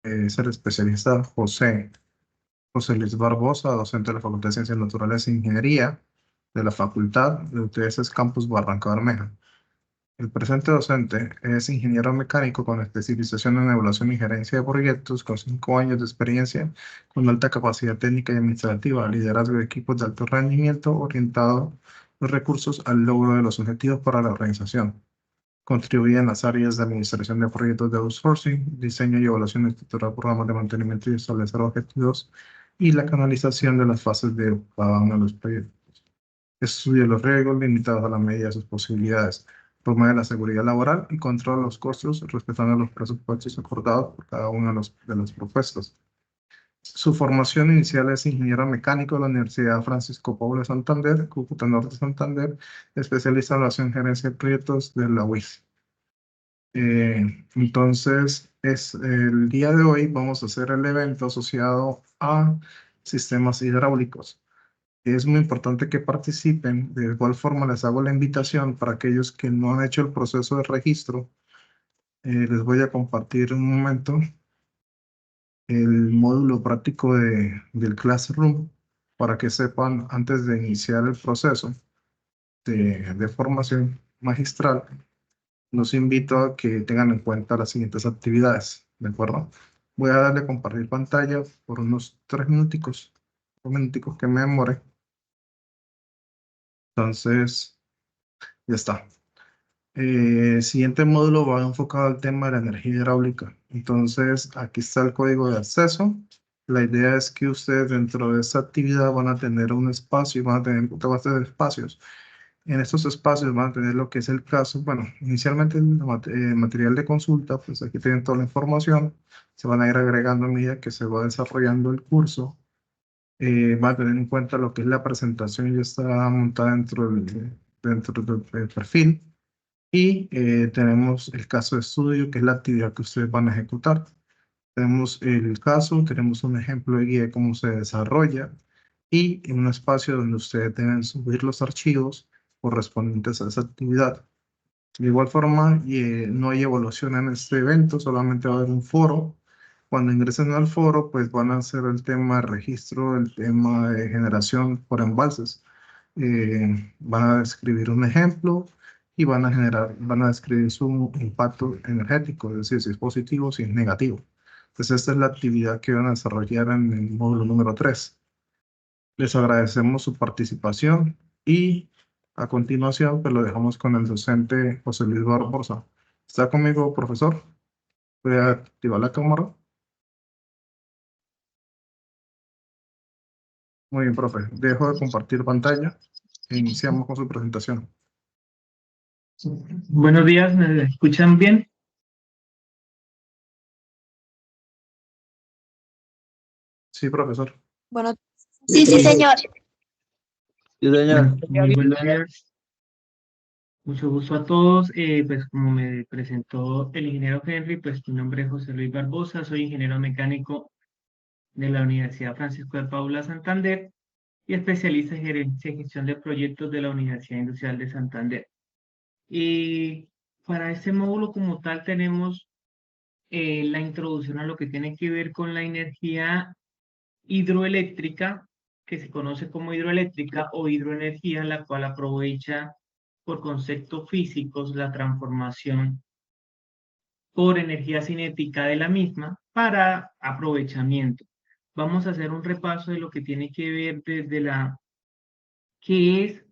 Es el especialista José Luis Barbosa, docente de la Facultad de Ciencias Naturales e Ingeniería de la Facultad de UTS Campus Barranca Bermeja. El presente docente es ingeniero mecánico con especialización en evaluación y gerencia de proyectos, con 5 años de experiencia, con alta capacidad técnica y administrativa, liderazgo de equipos de alto rendimiento, orientado los recursos al logro de los objetivos para la organización. Contribuye en las áreas de administración de proyectos de outsourcing, diseño y evaluación de estructurar programas de mantenimiento y establecer objetivos y la canalización de las fases de cada uno de los proyectos. Estudia los riesgos limitados a la medida de sus posibilidades. Promueve la seguridad laboral y controla los costos respetando los presupuestos acordados por cada uno de los propuestos. Su formación inicial es ingeniero mecánico de la Universidad Francisco Pablo de Santander, Cúcuta Norte Santander, especialista en evaluación y gerencia de proyectos de la UIS. El día de hoy vamos a hacer el evento asociado a sistemas hidráulicos. Es muy importante que participen. De igual forma, les hago la invitación para aquellos que no han hecho el proceso de registro. Les voy a compartir un momento el módulo práctico del Classroom para que sepan antes de iniciar el proceso de formación magistral. Los invito a que tengan en cuenta las siguientes actividades, ¿de acuerdo? Voy a darle a compartir pantalla por unos 3 minuticos, 2 minuticos que me demore. Entonces, ya está. Siguiente módulo va enfocado al tema de la energía hidráulica. Entonces, aquí está el código de acceso. La idea es que ustedes dentro de esta actividad van a tener un espacio, van a tener bastantes espacios. En estos espacios van a tener lo que es el caso. Bueno, inicialmente el material de consulta, pues aquí tienen toda la información. Se van a ir agregando a medida que se va desarrollando el curso. Van a tener en cuenta lo que es la presentación, ya está montada dentro del perfil. Y tenemos el caso de estudio, que es la actividad que ustedes van a ejecutar. Tenemos el caso, tenemos un ejemplo de guía de cómo se desarrolla y en un espacio donde ustedes deben subir los archivos correspondientes a esa actividad. De igual forma, no hay evaluación en este evento, solamente va a haber un foro. Cuando ingresen al foro, pues van a hacer el tema de registro, el tema de generación por embalses. Van a describir un ejemplo y van a describir su impacto energético, es decir, si es positivo, si es negativo. Entonces, esta es la actividad que van a desarrollar en el módulo número 3. Les agradecemos su participación y a continuación, pues lo dejamos con el docente José Luis Barbosa. ¿Está conmigo, profesor? Voy a activar la cámara. Muy bien, profe. Dejo de compartir pantalla e iniciamos con su presentación. Buenos días, ¿me escuchan bien? Sí, profesor. Bueno, sí, sí, señor. Sí, señor. Muy buenos días. Mucho gusto a todos. Pues como me presentó el ingeniero Henry, pues mi nombre es José Luis Barbosa, soy ingeniero mecánico de la Universidad Francisco de Paula Santander y especialista en gerencia y gestión de proyectos de la Universidad Industrial de Santander. Y para este módulo como tal tenemos la introducción a lo que tiene que ver con la energía hidroeléctrica, que se conoce como hidroeléctrica o hidroenergía, la cual aprovecha por conceptos físicos la transformación por energía cinética de la misma para aprovechamiento. Vamos a hacer un repaso de lo que tiene que ver desde qué es,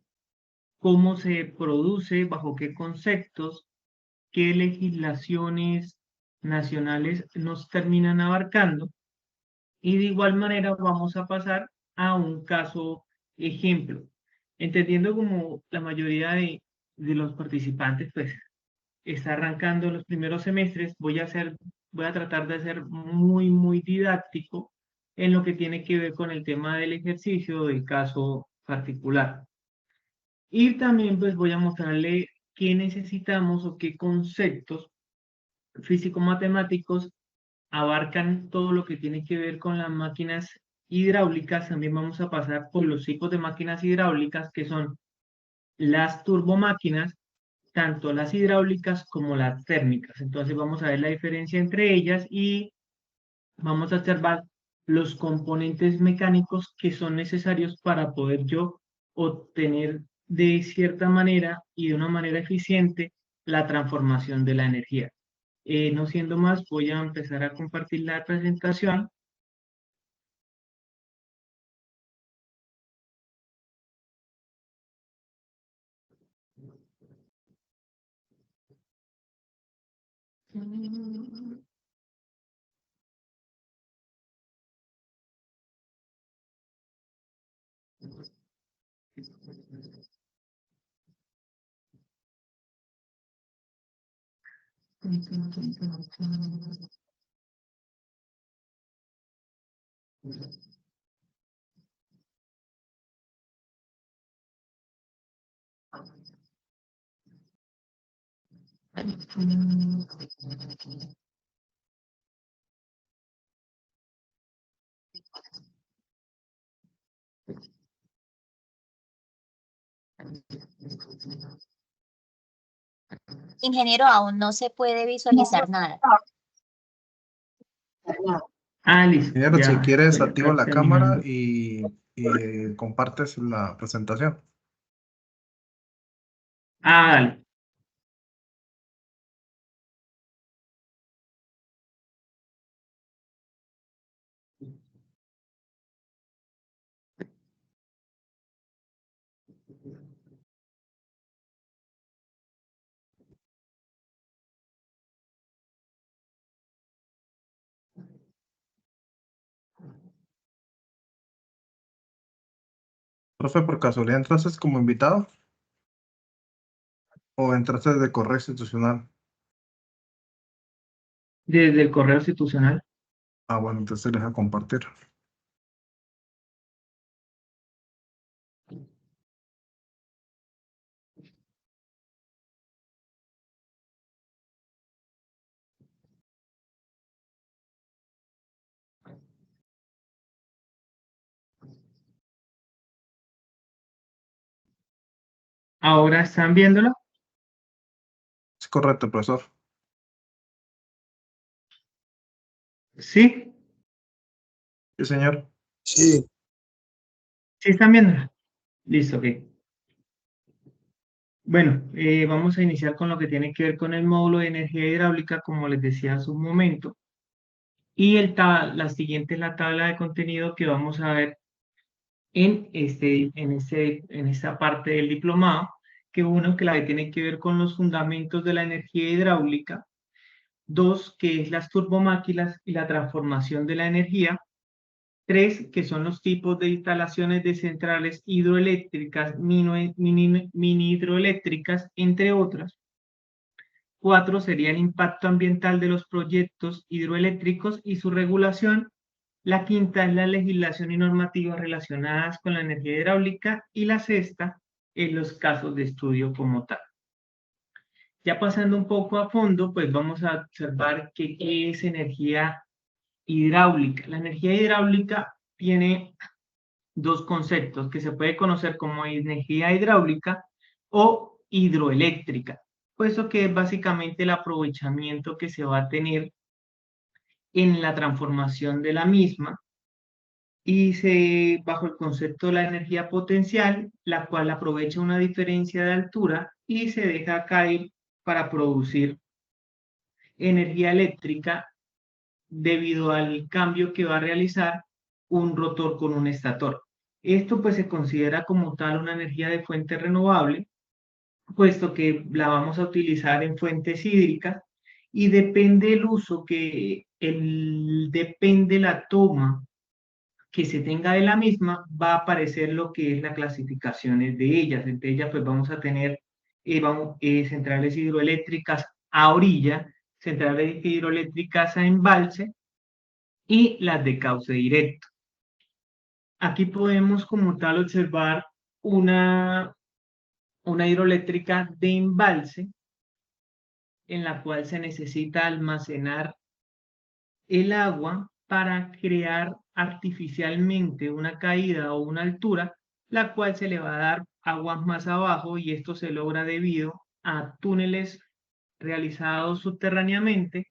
cómo se produce, bajo qué conceptos, qué legislaciones nacionales nos terminan abarcando. Y de igual manera vamos a pasar a un caso ejemplo. Entendiendo como la mayoría de los participantes pues está arrancando los primeros semestres, voy a tratar de ser muy didáctico en lo que tiene que ver con el tema del ejercicio del caso particular. Y también pues voy a mostrarle qué necesitamos o qué conceptos físico-matemáticos abarcan todo lo que tiene que ver con las máquinas hidráulicas. También vamos a pasar por los tipos de máquinas hidráulicas, que son las turbomáquinas, tanto las hidráulicas como las térmicas. Entonces vamos a ver la diferencia entre ellas y vamos a observar los componentes mecánicos que son necesarios para poder yo obtener de cierta manera y de una manera eficiente la transformación de la energía. No siendo más, voy a empezar a compartir la presentación. Ingeniero, aún no se puede visualizar nada. Listo. Ingeniero, si Ya quieres, estoy activa acá la terminando. cámara y compartes la presentación. Dale. Profe, por casualidad, ¿entraste como invitado o entraste de correo institucional? Desde el correo institucional. Bueno, entonces deja compartir. Ahora están viéndolo. Es correcto, profesor. Sí, Sí, señor. Sí. sí están viéndolo. Listo, ok. Bueno, vamos a iniciar con lo que tiene que ver con el módulo de energía hidráulica, como les decía hace un momento. Y la siguiente es la tabla de contenido que vamos a ver en esta parte del diplomado, que uno, que la que tiene que ver con los fundamentos de la energía hidráulica; dos, que es las turbomáquinas y la transformación de la energía; tres, que son los tipos de instalaciones de centrales hidroeléctricas, mini hidroeléctricas, entre otras; cuatro, sería el impacto ambiental de los proyectos hidroeléctricos y su regulación; la quinta es la legislación y normativas relacionadas con la energía hidráulica; y la sexta es los casos de estudio como tal. Ya pasando un poco a fondo, pues vamos a observar qué es energía hidráulica. La energía hidráulica tiene dos conceptos que se puede conocer como energía hidráulica o hidroeléctrica, puesto que es básicamente el aprovechamiento que se va a tener en la transformación de la misma, y bajo el concepto de la energía potencial, la cual aprovecha una diferencia de altura y se deja caer para producir energía eléctrica debido al cambio que va a realizar un rotor con un estator. Esto pues se considera como tal una energía de fuente renovable, puesto que la vamos a utilizar en fuentes hídricas, y depende el uso depende la toma que se tenga de la misma, va a aparecer lo que es la clasificación de ellas. Entre ellas pues vamos a tener centrales hidroeléctricas a orilla, centrales hidroeléctricas a embalse y las de cauce directo. Aquí podemos como tal observar una hidroeléctrica de embalse, en la cual se necesita almacenar el agua para crear artificialmente una caída o una altura, la cual se le va a dar aguas más abajo, y esto se logra debido a túneles realizados subterráneamente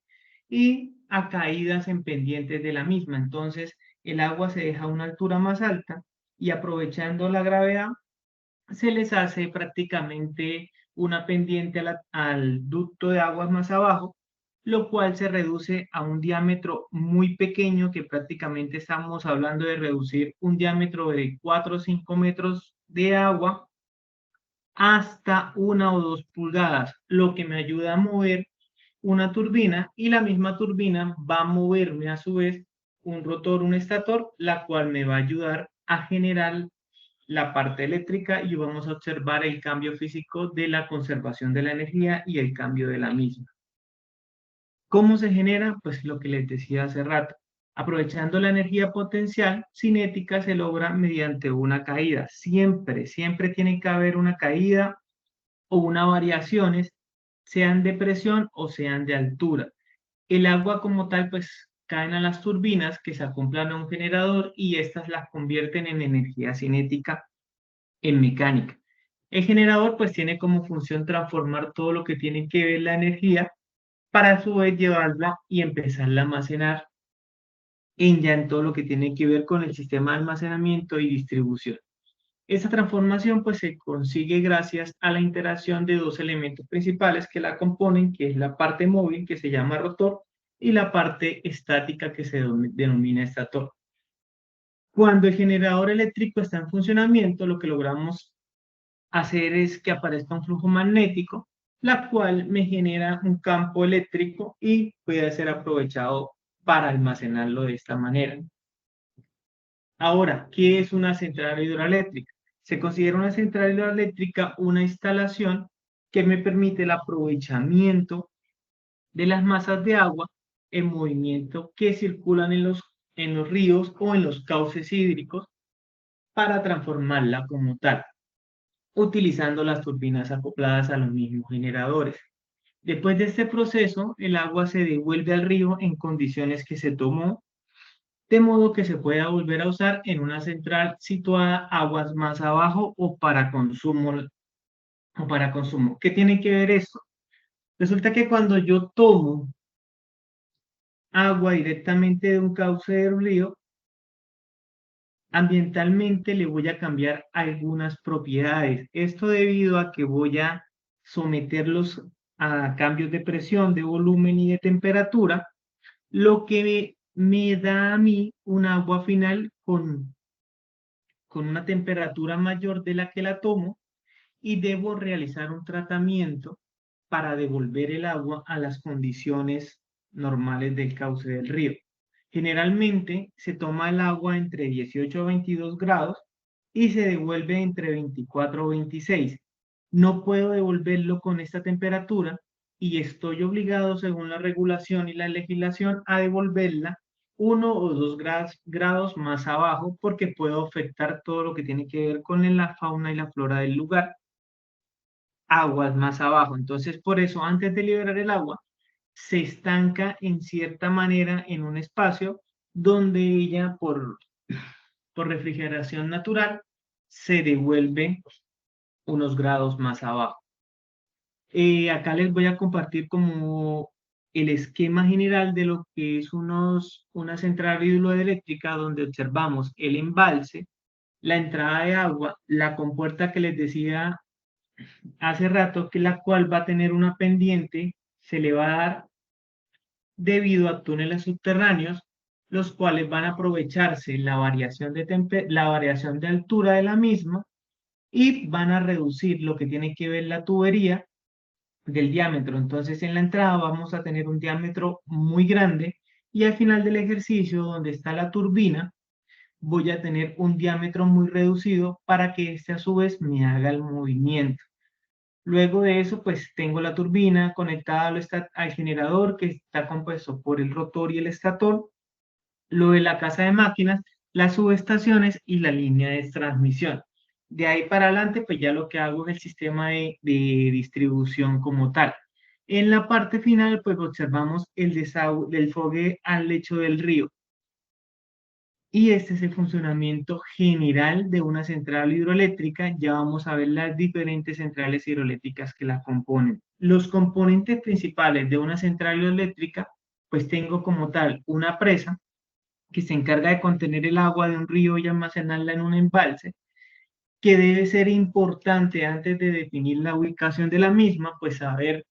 y a caídas en pendientes de la misma. Entonces, el agua se deja a una altura más alta y aprovechando la gravedad, se les hace prácticamente una pendiente al ducto de aguas más abajo, lo cual se reduce a un diámetro muy pequeño, que prácticamente estamos hablando de reducir un diámetro de 4 o 5 metros de agua hasta 1 o 2 pulgadas, lo que me ayuda a mover una turbina, y la misma turbina va a moverme a su vez un rotor, un estator, la cual me va a ayudar a generar la parte eléctrica, y vamos a observar el cambio físico de la conservación de la energía y el cambio de la misma. ¿Cómo se genera? Pues lo que les decía hace rato. Aprovechando la energía potencial cinética se logra mediante una caída. Siempre, siempre tiene que haber una caída o unas variaciones, sean de presión o sean de altura. El agua como tal, pues caen a las turbinas que se acoplan a un generador y estas las convierten en energía cinética en mecánica. El generador pues tiene como función transformar todo lo que tiene que ver la energía para a su vez llevarla y empezarla a almacenar en todo lo que tiene que ver con el sistema de almacenamiento y distribución. Esa transformación pues se consigue gracias a la interacción de dos elementos principales que la componen, que es la parte móvil, que se llama rotor, y la parte estática, que se denomina estator. Cuando el generador eléctrico está en funcionamiento, lo que logramos hacer es que aparezca un flujo magnético, la cual me genera un campo eléctrico y puede ser aprovechado para almacenarlo de esta manera. Ahora, ¿qué es una central hidroeléctrica? Se considera una central hidroeléctrica una instalación que me permite el aprovechamiento de las masas de agua en movimiento que circulan en los ríos o en los cauces hídricos para transformarla como tal, utilizando las turbinas acopladas a los mismos generadores. Después de este proceso, el agua se devuelve al río en condiciones que se tomó, de modo que se pueda volver a usar en una central situada aguas más abajo o para consumo. ¿Qué tiene que ver esto? Resulta que cuando yo tomo agua directamente de un cauce del río, ambientalmente le voy a cambiar algunas propiedades. Esto debido a que voy a someterlos a cambios de presión, de volumen y de temperatura, lo que me da a mí un agua final con una temperatura mayor de la que la tomo, y debo realizar un tratamiento para devolver el agua a las condiciones normales del cauce del río. Generalmente se toma el agua entre 18 a 22 grados y se devuelve entre 24 o 26. No puedo devolverlo con esta temperatura y estoy obligado, según la regulación y la legislación, a devolverla 1 o 2 grados más abajo, porque puedo afectar todo lo que tiene que ver con la fauna y la flora del lugar, aguas más abajo. Entonces, por eso, antes de liberar el agua, se estanca en cierta manera en un espacio donde ella, por refrigeración natural, se devuelve unos grados más abajo. Acá les voy a compartir como el esquema general de lo que es una central hidroeléctrica, donde observamos el embalse, la entrada de agua, la compuerta que les decía hace rato, que la cual va a tener una pendiente, se le va a dar debido a túneles subterráneos, los cuales van a aprovecharse la variación de altura de la misma, y van a reducir lo que tiene que ver la tubería del diámetro. Entonces, en la entrada vamos a tener un diámetro muy grande, y al final del ejercicio, donde está la turbina, voy a tener un diámetro muy reducido para que este a su vez me haga el movimiento. Luego de eso, pues tengo la turbina conectada al generador, que está compuesto por el rotor y el estator, lo de la casa de máquinas, las subestaciones y la línea de transmisión. De ahí para adelante, pues ya lo que hago es el sistema de distribución como tal. En la parte final, pues observamos el desfogue al lecho del río. Y este es el funcionamiento general de una central hidroeléctrica. Ya vamos a ver las diferentes centrales hidroeléctricas que la componen. Los componentes principales de una central hidroeléctrica pues tengo como tal una presa que se encarga de contener el agua de un río y almacenarla en un embalse, que debe ser importante antes de definir la ubicación de la misma, pues saber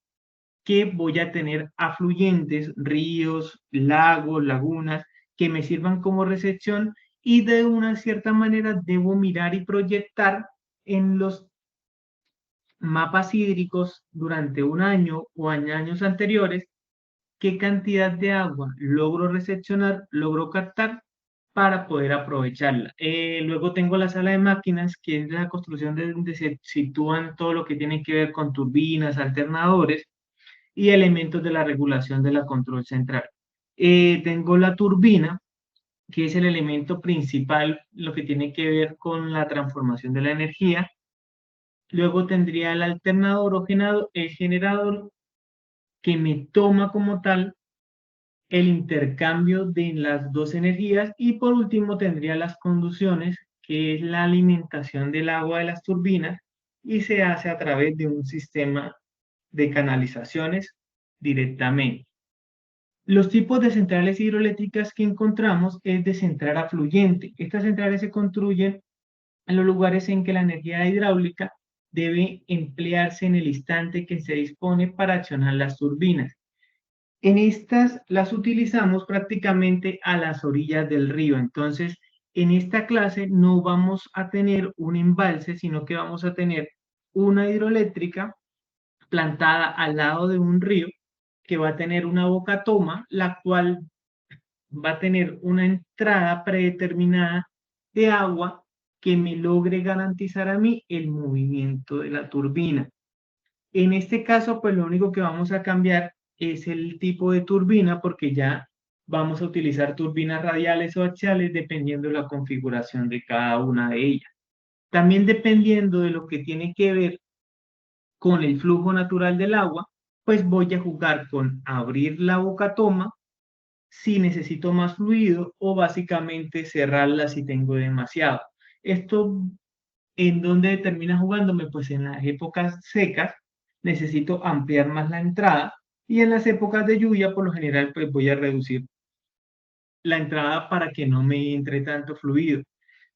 que voy a tener afluentes, ríos, lagos, lagunas, que me sirvan como recepción y de una cierta manera debo mirar y proyectar en los mapas hídricos durante un año o años anteriores qué cantidad de agua logro recepcionar, logro captar para poder aprovecharla. Luego tengo la sala de máquinas, que es la construcción de donde se sitúan todo lo que tiene que ver con turbinas, alternadores y elementos de la regulación de la control central. Tengo la turbina, que es el elemento principal, lo que tiene que ver con la transformación de la energía. Luego tendría el alternador o el generador, que me toma como tal el intercambio de las dos energías. Y por último tendría las conducciones, que es la alimentación del agua de las turbinas y se hace a través de un sistema de canalizaciones directamente. Los tipos de centrales hidroeléctricas que encontramos es de central afluyente. Estas centrales se construyen en los lugares en que la energía hidráulica debe emplearse en el instante que se dispone para accionar las turbinas. En estas las utilizamos prácticamente a las orillas del río. Entonces, en esta clase no vamos a tener un embalse, sino que vamos a tener una hidroeléctrica plantada al lado de un río que va a tener una boca toma, la cual va a tener una entrada predeterminada de agua que me logre garantizar a mí el movimiento de la turbina. En este caso, pues lo único que vamos a cambiar es el tipo de turbina, porque ya vamos a utilizar turbinas radiales o axiales dependiendo de la configuración de cada una de ellas. También dependiendo de lo que tiene que ver con el flujo natural del agua, pues voy a jugar con abrir la boca toma si necesito más fluido o básicamente cerrarla si tengo demasiado. Esto, ¿en dónde termina jugándome? Pues en las épocas secas necesito ampliar más la entrada y en las épocas de lluvia por lo general pues voy a reducir la entrada para que no me entre tanto fluido,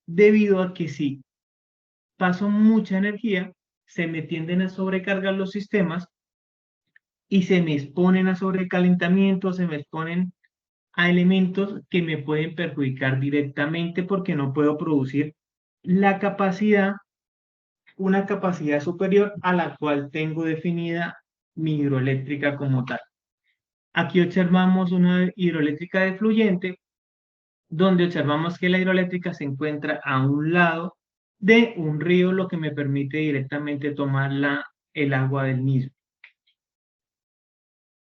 debido a que si paso mucha energía se me tienden a sobrecargar los sistemas y se me exponen a sobrecalentamiento, se me exponen a elementos que me pueden perjudicar directamente porque no puedo producir la capacidad, una capacidad superior a la cual tengo definida mi hidroeléctrica como tal. Aquí observamos una hidroeléctrica de fluyente, donde observamos que la hidroeléctrica se encuentra a un lado de un río, lo que me permite directamente tomar el agua del mismo.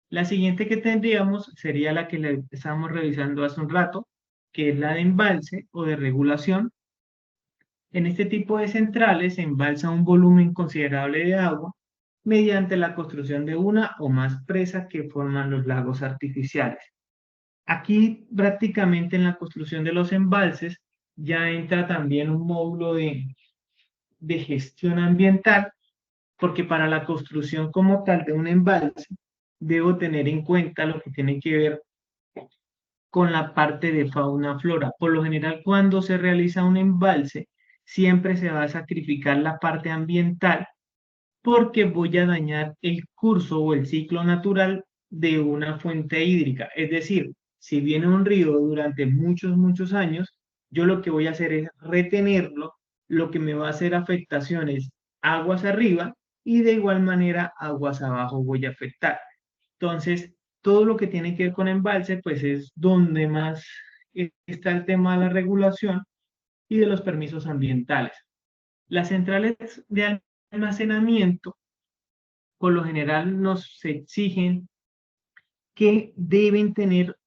La siguiente que tendríamos sería la que le estábamos revisando hace un rato, que es la de embalse o de regulación. En este tipo de centrales se embalsa un volumen considerable de agua mediante la construcción de una o más presas que forman los lagos artificiales. Aquí prácticamente en la construcción de los embalses ya entra también un módulo de gestión ambiental, porque para la construcción como tal de un embalse debo tener en cuenta lo que tiene que ver con la parte de fauna flora. Por lo general, cuando se realiza un embalse, siempre se va a sacrificar la parte ambiental porque voy a dañar el curso o el ciclo natural de una fuente hídrica. Es decir, si viene un río durante muchos años, yo lo que voy a hacer es retenerlo, lo que me va a hacer afectaciones aguas arriba y de igual manera aguas abajo voy a afectar. Entonces, todo lo que tiene que ver con embalse, pues es donde más está el tema de la regulación y de los permisos ambientales. Las centrales de almacenamiento, por lo general, nos exigen que deben tener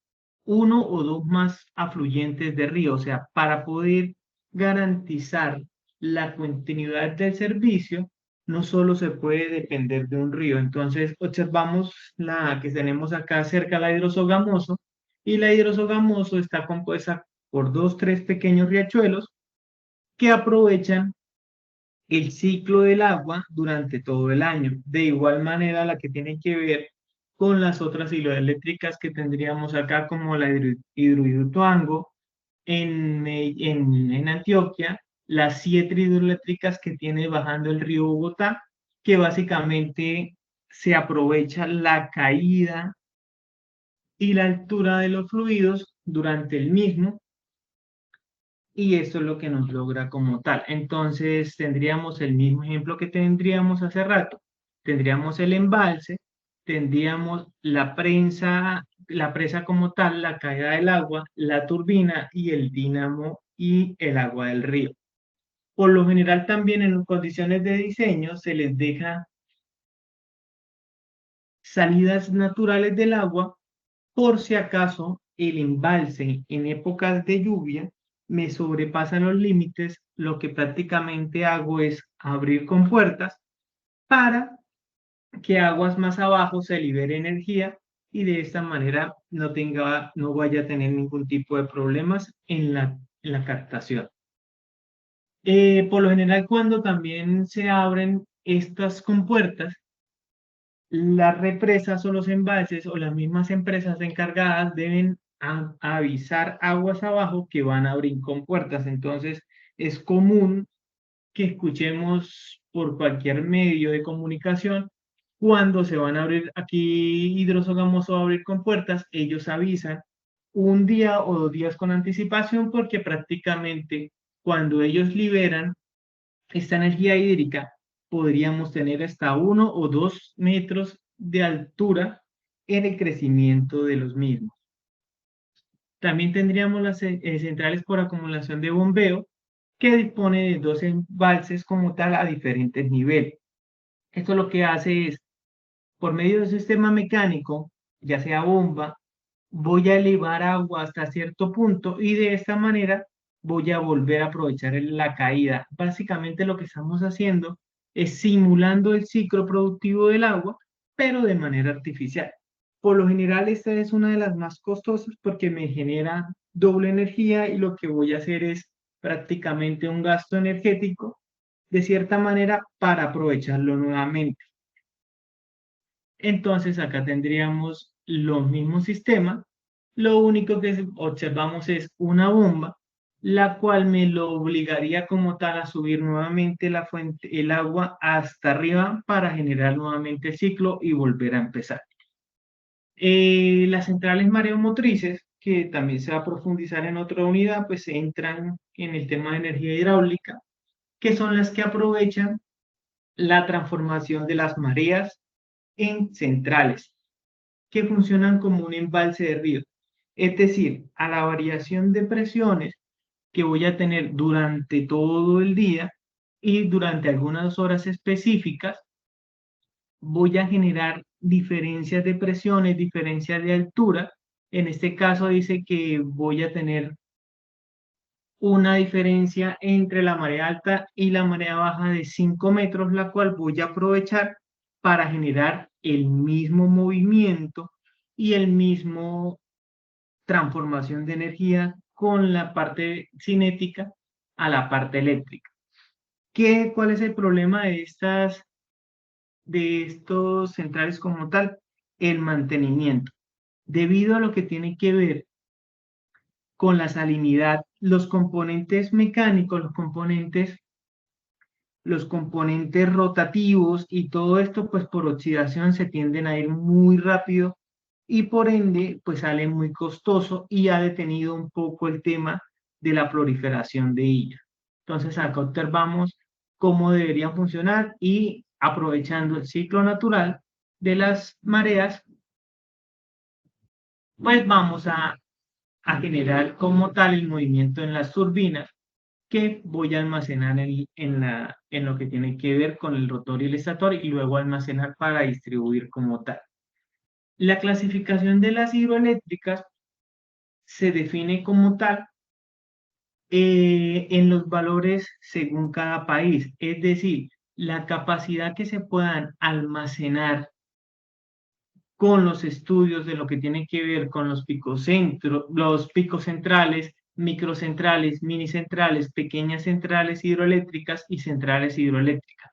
uno o dos más afluentes de río, o sea, para poder garantizar la continuidad del servicio, no solo se puede depender de un río. Entonces, observamos la que tenemos acá cerca, la hidrosogamoso, y la hidrosogamoso está compuesta por dos, tres pequeños riachuelos que aprovechan el ciclo del agua durante todo el año. De igual manera, la que tiene que ver con las otras hidroeléctricas que tendríamos acá, como la Hidroituango en Antioquia, las 7 hidroeléctricas que tiene bajando el río Bogotá, que básicamente se aprovecha la caída y la altura de los fluidos durante el mismo, y esto es lo que nos logra como tal. Entonces tendríamos el mismo ejemplo que tendríamos hace rato. Tendríamos el embalse, tendríamos la presa como tal, la caída del agua, la turbina y el dínamo y el agua del río. Por lo general también en condiciones de diseño se les deja salidas naturales del agua por si acaso el embalse en épocas de lluvia me sobrepasan los límites. Lo que prácticamente hago es abrir compuertas para que aguas más abajo se libere energía y de esta manera no vaya a tener ningún tipo de problemas en la captación. Por lo general, cuando también se abren estas compuertas, las represas o los embalses o las mismas empresas encargadas deben avisar aguas abajo que van a abrir compuertas. Entonces, es común que escuchemos por cualquier medio de comunicación cuando se van a abrir aquí Hidrosogamoso a abrir compuertas, ellos avisan un día o 2 días con anticipación, porque prácticamente cuando ellos liberan esta energía hídrica podríamos tener hasta 1 o 2 metros de altura en el crecimiento de los mismos. También tendríamos las centrales por acumulación de bombeo, que dispone de 2 embalses como tal a diferentes niveles. Esto lo que hace es, por medio de un sistema mecánico, ya sea bomba, voy a elevar agua hasta cierto punto y de esta manera voy a volver a aprovechar la caída. Básicamente lo que estamos haciendo es simulando el ciclo productivo del agua, pero de manera artificial. Por lo general, esta es una de las más costosas porque me genera doble energía y lo que voy a hacer es prácticamente un gasto energético de cierta manera para aprovecharlo nuevamente. Entonces acá tendríamos los mismos sistemas. Lo único que observamos es una bomba, la cual me lo obligaría como tal a subir nuevamente la fuente, el agua hasta arriba para generar nuevamente el ciclo y volver a empezar. Las centrales mareomotrices, que también se va a profundizar en otra unidad, pues entran en el tema de energía hidráulica, que son las que aprovechan la transformación de las mareas en centrales, que funcionan como un embalse de río. Es decir, a la variación de presiones que voy a tener durante todo el día y durante algunas horas específicas, voy a generar diferencias de presiones, diferencias de altura. En este caso dice que voy a tener una diferencia entre la marea alta y la marea baja de 5 metros, la cual voy a aprovechar para generar el mismo movimiento y el mismo transformación de energía con la parte cinética a la parte eléctrica. ¿Cuál es el problema de estos centrales como tal? El mantenimiento. Debido a lo que tiene que ver con la salinidad, los componentes mecánicos, los componentes rotativos y todo esto, pues por oxidación se tienden a ir muy rápido y por ende, pues sale muy costoso y ha detenido un poco el tema de la proliferación de ella. Entonces acá observamos cómo deberían funcionar y aprovechando el ciclo natural de las mareas, pues vamos a generar como tal el movimiento en las turbinas, que voy a almacenar en lo que tiene que ver con el rotor y el estator y luego almacenar para distribuir como tal. La clasificación de las hidroeléctricas se define como tal en los valores según cada país, es decir, la capacidad que se puedan almacenar con los estudios de lo que tiene que ver con los picos centrales, microcentrales, minicentrales, pequeñas centrales hidroeléctricas y centrales hidroeléctricas.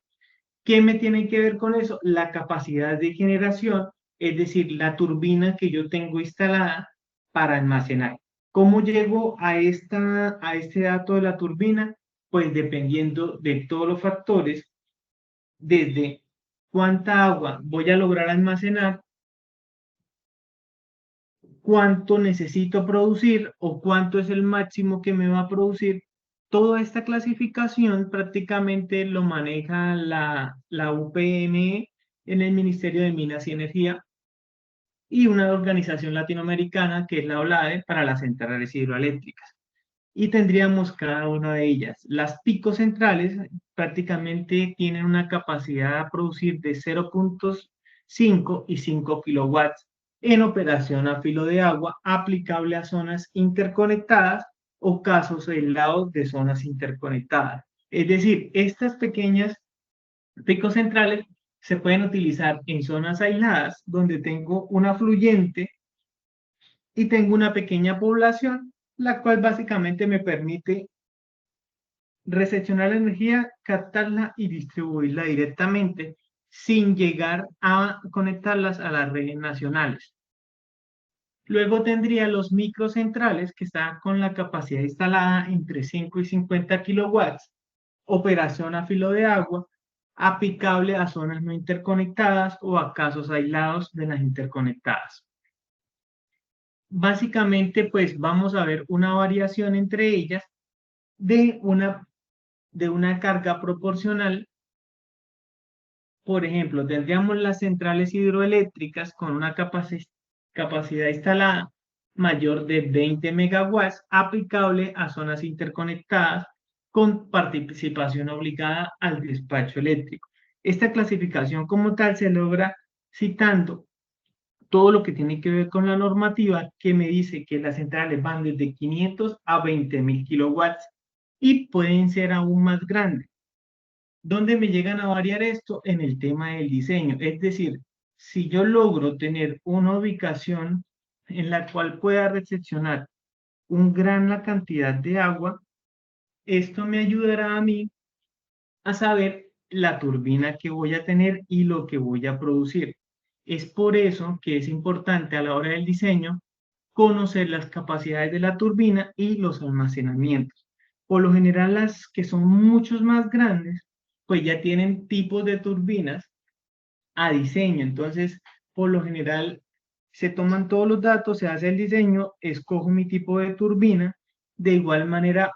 ¿Qué me tiene que ver con eso? La capacidad de generación es decir, la turbina que yo tengo instalada para almacenar. ¿Cómo llego a este dato de la turbina? Pues dependiendo de todos los factores, desde cuánta agua voy a lograr almacenar, cuánto necesito producir o cuánto es el máximo que me va a producir. Toda esta clasificación prácticamente lo maneja la UPM en el Ministerio de Minas y Energía y una organización latinoamericana que es la OLADE para las centrales hidroeléctricas. Y tendríamos cada una de ellas. Las picos centrales prácticamente tienen una capacidad de producir de 0,5 y 5 kilowatts en operación a filo de agua aplicable a zonas interconectadas o casos aislados de zonas interconectadas. Es decir, estas pequeñas picos centrales se pueden utilizar en zonas aisladas donde tengo un afluente y tengo una pequeña población, la cual básicamente me permite recepcionar la energía, captarla y distribuirla directamente sin llegar a conectarlas a las redes nacionales. Luego tendría los microcentrales que están con la capacidad instalada entre 5 y 50 kilowatts, operación a filo de agua, aplicable a zonas no interconectadas o a casos aislados de las interconectadas. Básicamente, pues vamos a ver una variación entre ellas de una carga proporcional. Por ejemplo, tendríamos las centrales hidroeléctricas con una capacidad instalada mayor de 20 megawatts aplicable a zonas interconectadas con participación obligada al despacho eléctrico. Esta clasificación como tal se logra citando todo lo que tiene que ver con la normativa que me dice que las centrales van desde 500 a 20.000 kilowatts y pueden ser aún más grandes. ¿Dónde me llegan a variar esto? En el tema del diseño. Es decir, si yo logro tener una ubicación en la cual pueda recepcionar una gran cantidad de agua, esto me ayudará a mí a saber la turbina que voy a tener y lo que voy a producir. Es por eso que es importante a la hora del diseño conocer las capacidades de la turbina y los almacenamientos. Por lo general, las que son muchos más grandes, pues ya tienen tipos de turbinas a diseño. Entonces, por lo general, se toman todos los datos, se hace el diseño, escojo mi tipo de turbina. De igual manera,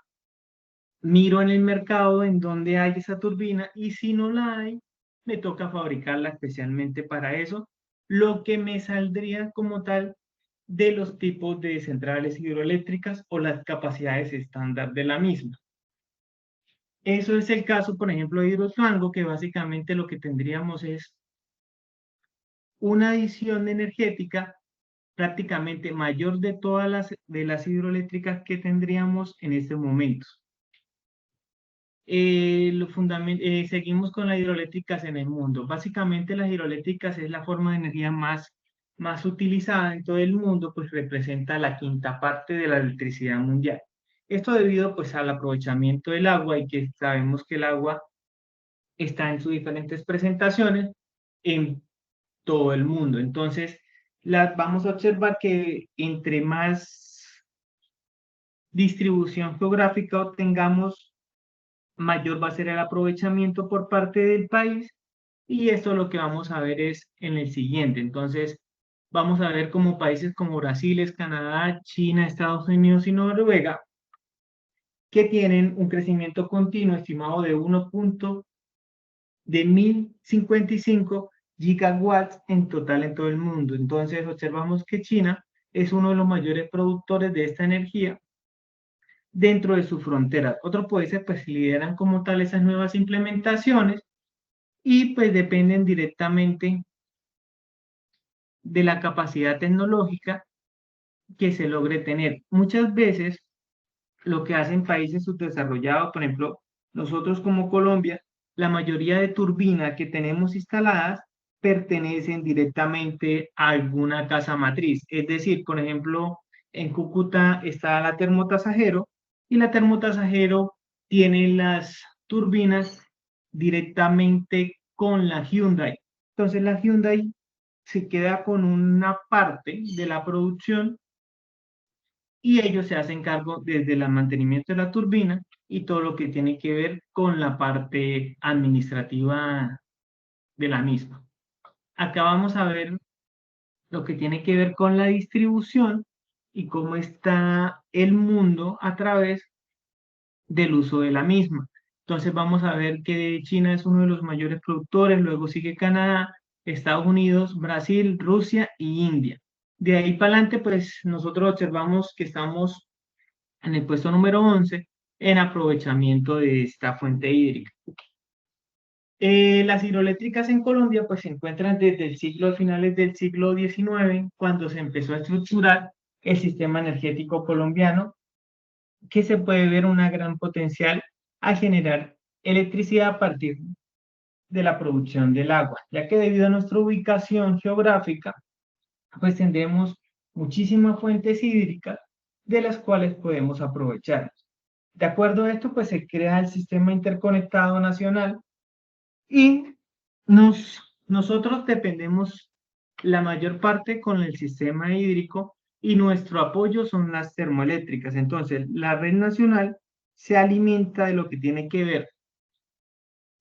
miro en el mercado en donde hay esa turbina y si no la hay, me toca fabricarla especialmente para eso, lo que me saldría como tal de los tipos de centrales hidroeléctricas o las capacidades estándar de la misma. Eso es el caso, por ejemplo, de Hidroituango, que básicamente lo que tendríamos es una adición energética prácticamente mayor de todas las hidroeléctricas que tendríamos en este momento. Seguimos con las hidroeléctricas en el mundo. Básicamente las hidroeléctricas es la forma de energía más utilizada en todo el mundo, pues representa la quinta parte de la electricidad mundial. Esto debido pues al aprovechamiento del agua y que sabemos que el agua está en sus diferentes presentaciones en todo el mundo. Entonces, vamos a observar que entre más distribución geográfica obtengamos, mayor va a ser el aprovechamiento por parte del país y esto lo que vamos a ver es en el siguiente. Entonces, vamos a ver como países como Brasil, Canadá, China, Estados Unidos y Noruega, que tienen un crecimiento continuo estimado de 1.1055 gigawatts en total en todo el mundo. Entonces, observamos que China es uno de los mayores productores de esta energía dentro de su frontera. Otros países pues lideran como tal esas nuevas implementaciones y pues dependen directamente de la capacidad tecnológica que se logre tener. Muchas veces lo que hacen países subdesarrollados, por ejemplo, nosotros como Colombia, la mayoría de turbinas que tenemos instaladas pertenecen directamente a alguna casa matriz. Es decir, por ejemplo, en Cúcuta está la Termotasajero y la Termotasajero tiene las turbinas directamente con la Hyundai. Entonces la Hyundai se queda con una parte de la producción y ellos se hacen cargo desde el mantenimiento de la turbina y todo lo que tiene que ver con la parte administrativa de la misma. Acá vamos a ver lo que tiene que ver con la distribución y cómo está el mundo a través del uso de la misma. Entonces vamos a ver que China es uno de los mayores productores, luego sigue Canadá, Estados Unidos, Brasil, Rusia y India. De ahí para adelante, pues nosotros observamos que estamos en el puesto número 11 en aprovechamiento de esta fuente hídrica. Las hidroeléctricas en Colombia pues se encuentran desde el finales del siglo XIX, cuando se empezó a estructurar el sistema energético colombiano, que se puede ver una gran potencial a generar electricidad a partir de la producción del agua, ya que debido a nuestra ubicación geográfica, pues tendremos muchísimas fuentes hídricas de las cuales podemos aprovechar. De acuerdo a esto, pues se crea el Sistema Interconectado Nacional y nosotros dependemos la mayor parte con el sistema hídrico y nuestro apoyo son las termoeléctricas. Entonces, la red nacional se alimenta de lo que tiene que ver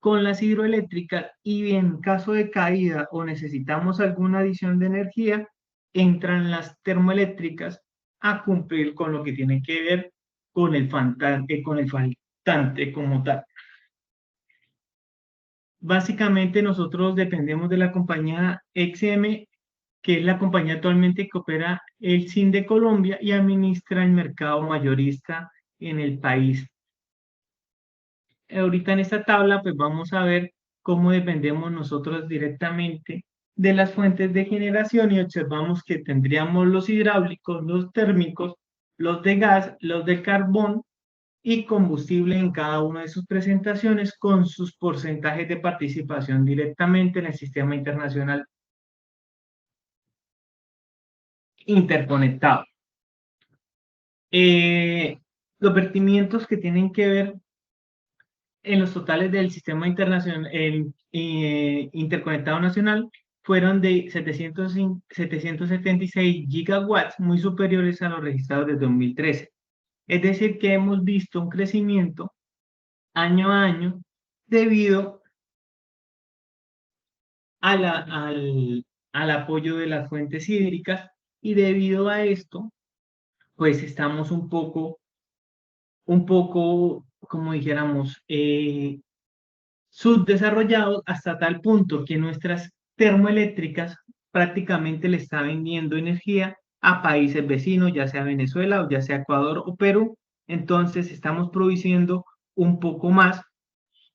con las hidroeléctricas y en caso de caída o necesitamos alguna adición de energía, entran las termoeléctricas a cumplir con lo que tiene que ver con el faltante como tal. Básicamente nosotros dependemos de la compañía XM, que es la compañía actualmente que opera el SIN de Colombia y administra el mercado mayorista en el país. Ahorita en esta tabla pues vamos a ver cómo dependemos nosotros directamente de las fuentes de generación y observamos que tendríamos los hidráulicos, los térmicos, los de gas, los de carbón y combustible en cada una de sus presentaciones con sus porcentajes de participación directamente en el sistema internacional interconectado. Los vertimientos que tienen que ver en los totales del sistema internacional interconectado nacional fueron de 776 gigawatts, muy superiores a los registrados desde 2013. Es decir, que hemos visto un crecimiento año a año debido al apoyo de las fuentes hídricas y debido a esto, pues estamos un poco, como dijéramos, subdesarrollados hasta tal punto que nuestras termoeléctricas prácticamente le está vendiendo energía a países vecinos, ya sea Venezuela o ya sea Ecuador o Perú. Entonces estamos produciendo un poco más.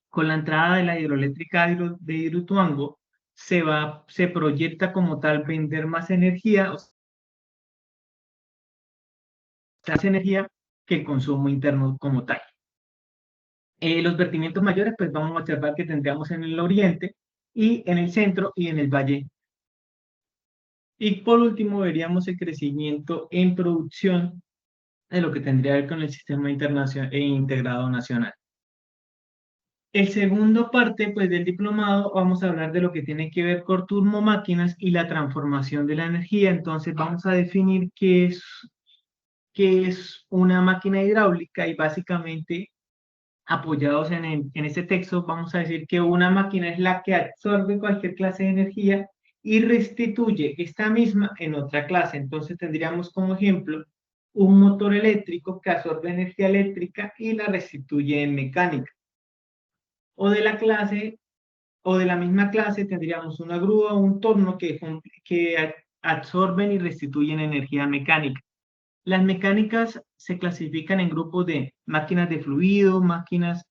Con la entrada de la hidroeléctrica de Hidroituango se proyecta como tal vender más energía, o sea, más energía que el consumo interno como tal. Los vertimientos mayores, pues vamos a observar que tendríamos en el oriente y en el centro y en el valle. Y por último veríamos el crecimiento en producción de lo que tendría que ver con el sistema integrado nacional. El segundo parte pues, del diplomado vamos a hablar de lo que tiene que ver con turbomáquinas y la transformación de la energía. Entonces vamos a definir qué es una máquina hidráulica y básicamente apoyados en este texto vamos a decir que una máquina es la que absorbe cualquier clase de energía y restituye esta misma en otra clase. Entonces tendríamos como ejemplo un motor eléctrico que absorbe energía eléctrica y la restituye en mecánica. O de la misma clase tendríamos una grúa o un torno que absorben y restituyen energía mecánica. Las mecánicas se clasifican en grupos de máquinas de fluido, máquinas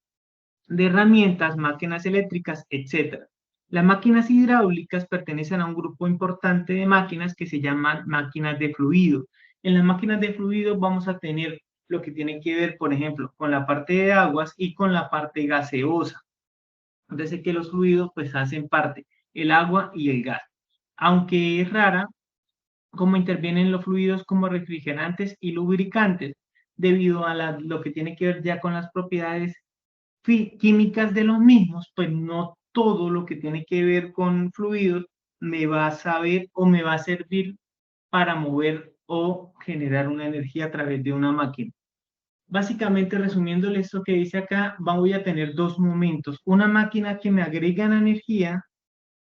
de herramientas, máquinas eléctricas, etc. Las máquinas hidráulicas pertenecen a un grupo importante de máquinas que se llaman máquinas de fluido. En las máquinas de fluido vamos a tener lo que tiene que ver, por ejemplo, con la parte de aguas y con la parte gaseosa. Entonces que los fluidos pues hacen parte, el agua y el gas. Aunque es rara, como intervienen los fluidos como refrigerantes y lubricantes, debido a lo que tiene que ver ya con las propiedades químicas de los mismos, pues no todo lo que tiene que ver con fluidos me va a saber o me va a servir para mover o generar una energía a través de una máquina. Básicamente, resumiéndole esto que dice acá, voy a tener dos momentos. Una máquina que me agrega energía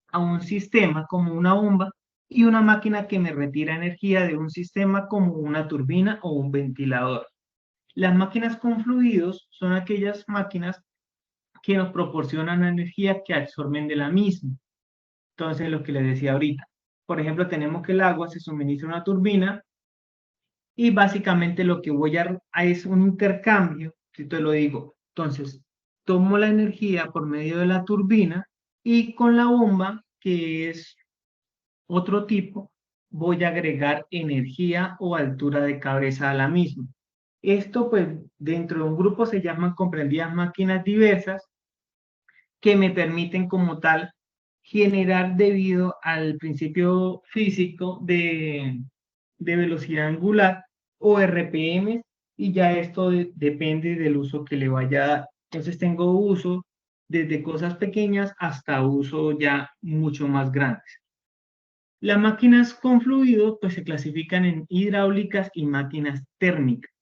a un sistema como una bomba y una máquina que me retira energía de un sistema como una turbina o un ventilador. Las máquinas con fluidos son aquellas máquinas que nos proporcionan energía que absorben de la misma. Entonces, lo que les decía ahorita, por ejemplo, tenemos que el agua se suministra a una turbina y básicamente lo que voy a es un intercambio, si te lo digo. Entonces, tomo la energía por medio de la turbina y con la bomba, que es otro tipo, voy a agregar energía o altura de cabeza a la misma. Esto, pues, dentro de un grupo se llaman comprendidas máquinas diversas que me permiten como tal generar debido al principio físico de velocidad angular o RPM, y ya esto depende del uso que le vaya a dar. Entonces tengo uso desde cosas pequeñas hasta uso ya mucho más grandes. Las máquinas con fluido pues se clasifican en hidráulicas y máquinas térmicas.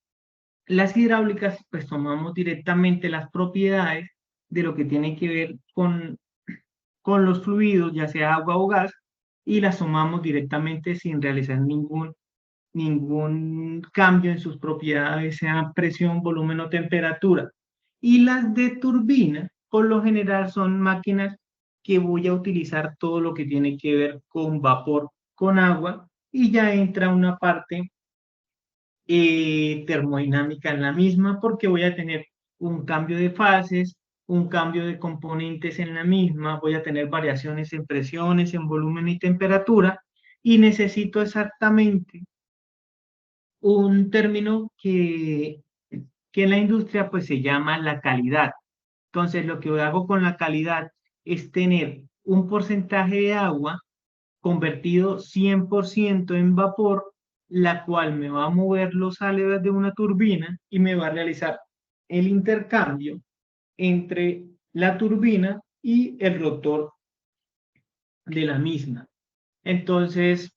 Las hidráulicas pues tomamos directamente las propiedades de lo que tiene que ver con los fluidos, ya sea agua o gas, y las tomamos directamente sin realizar ningún cambio en sus propiedades, sea presión, volumen o temperatura. Y las de turbina, por lo general, son máquinas que voy a utilizar todo lo que tiene que ver con vapor, con agua, y ya entra una parte termodinámica en la misma, porque voy a tener un cambio de fases, un cambio de componentes en la misma, voy a tener variaciones en presiones, en volumen y temperatura, y necesito exactamente un término que en la industria pues se llama la calidad. Entonces, lo que hago con la calidad es tener un porcentaje de agua convertido 100% en vapor, la cual me va a mover los aleros de una turbina y me va a realizar el intercambio entre la turbina y el rotor de la misma. Entonces,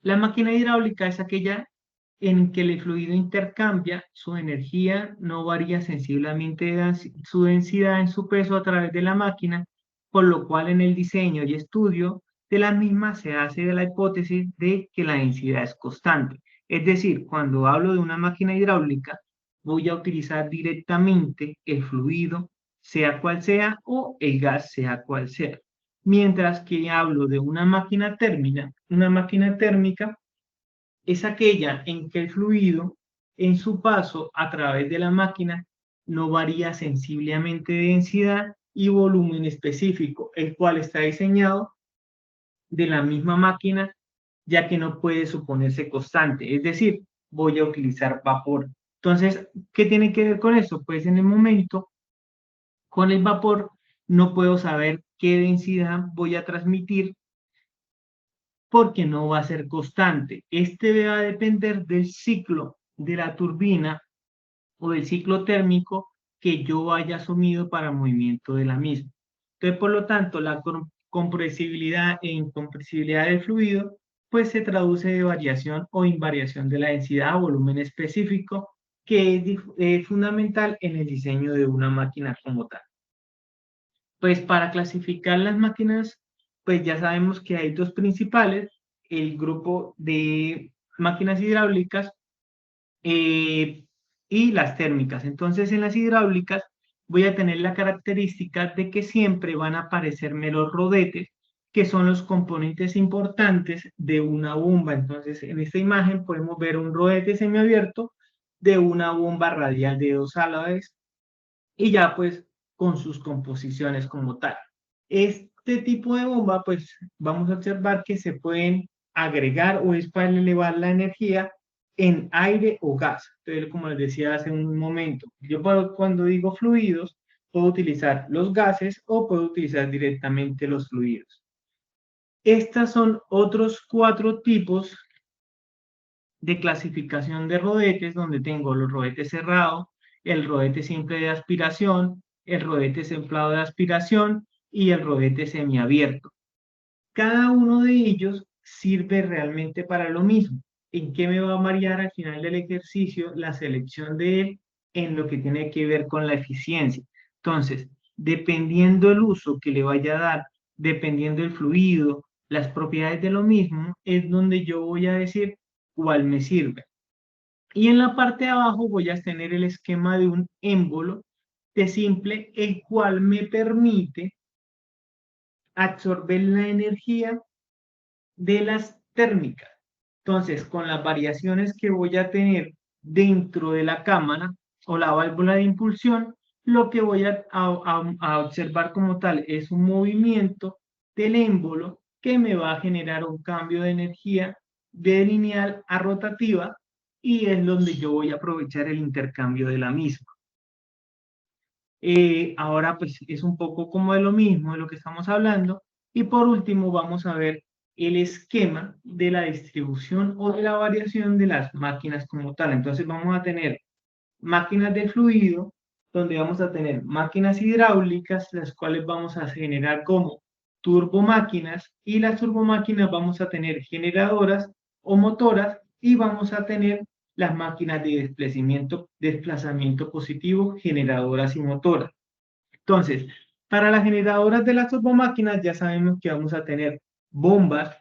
la máquina hidráulica es aquella en que el fluido intercambia su energía, no varía sensiblemente su densidad en su peso a través de la máquina, por lo cual en el diseño y estudio de la misma se hace de la hipótesis de que la densidad es constante. Es decir, cuando hablo de una máquina hidráulica, voy a utilizar directamente el fluido, sea cual sea, o el gas, sea cual sea. Mientras que hablo de una máquina térmica es aquella en que el fluido en su paso a través de la máquina no varía sensiblemente de densidad y volumen específico, el cual está diseñado de la misma máquina, ya que no puede suponerse constante, es decir, voy a utilizar vapor. Entonces, ¿qué tiene que ver con eso? Pues en el momento, con el vapor, no puedo saber qué densidad voy a transmitir porque no va a ser constante. Este va a depender del ciclo de la turbina o del ciclo térmico que yo haya asumido para el movimiento de la misma. Entonces, por lo tanto, la compresibilidad e incompresibilidad del fluido pues se traduce de variación o invariación de la densidad o volumen específico, que es fundamental en el diseño de una máquina como tal. Pues para clasificar las máquinas, pues ya sabemos que hay dos principales: el grupo de máquinas hidráulicas y las térmicas. Entonces, en las hidráulicas voy a tener la característica de que siempre van a aparecerme los rodetes, que son los componentes importantes de una bomba. Entonces, en esta imagen podemos ver un rodete semiabierto de una bomba radial de 2 a la vez, y ya pues con sus composiciones como tal. Este tipo de bomba, pues vamos a observar que se pueden agregar o es para elevar la energía en aire o gas. Entonces, como les decía hace un momento, yo cuando digo fluidos, puedo utilizar los gases o puedo utilizar directamente los fluidos. Estas son otros 4 tipos de clasificación de rodetes, donde tengo los rodetes cerrados, el rodete simple de aspiración, el rodete templado de aspiración y el rodete semiabierto. cada uno de ellos sirve realmente para lo mismo. ¿En qué me va a variar al final del ejercicio la selección de él en lo que tiene que ver con la eficiencia? Entonces, dependiendo el uso que le vaya a dar, dependiendo el fluido, las propiedades de lo mismo, es donde yo voy a decir cuál me sirve. Y en la parte de abajo voy a tener el esquema de un émbolo de simple, el cual me permite absorber la energía de las térmicas. Entonces, con las variaciones que voy a tener dentro de la cámara o la válvula de impulsión, lo que voy a observar como tal es un movimiento del émbolo que me va a generar un cambio de energía de lineal a rotativa y es donde yo voy a aprovechar el intercambio de la misma. Ahora pues es un poco como de lo mismo de lo que estamos hablando. Y por último vamos a ver el esquema de la distribución o de la variación de las máquinas como tal. Entonces vamos a tener máquinas de fluido, donde vamos a tener máquinas hidráulicas, las cuales vamos a generar como turbomáquinas, y las turbomáquinas vamos a tener generadoras o motoras, y vamos a tener las máquinas de desplazamiento positivo, generadoras y motoras. Entonces, para las generadoras de las turbomáquinas ya sabemos que vamos a tener bombas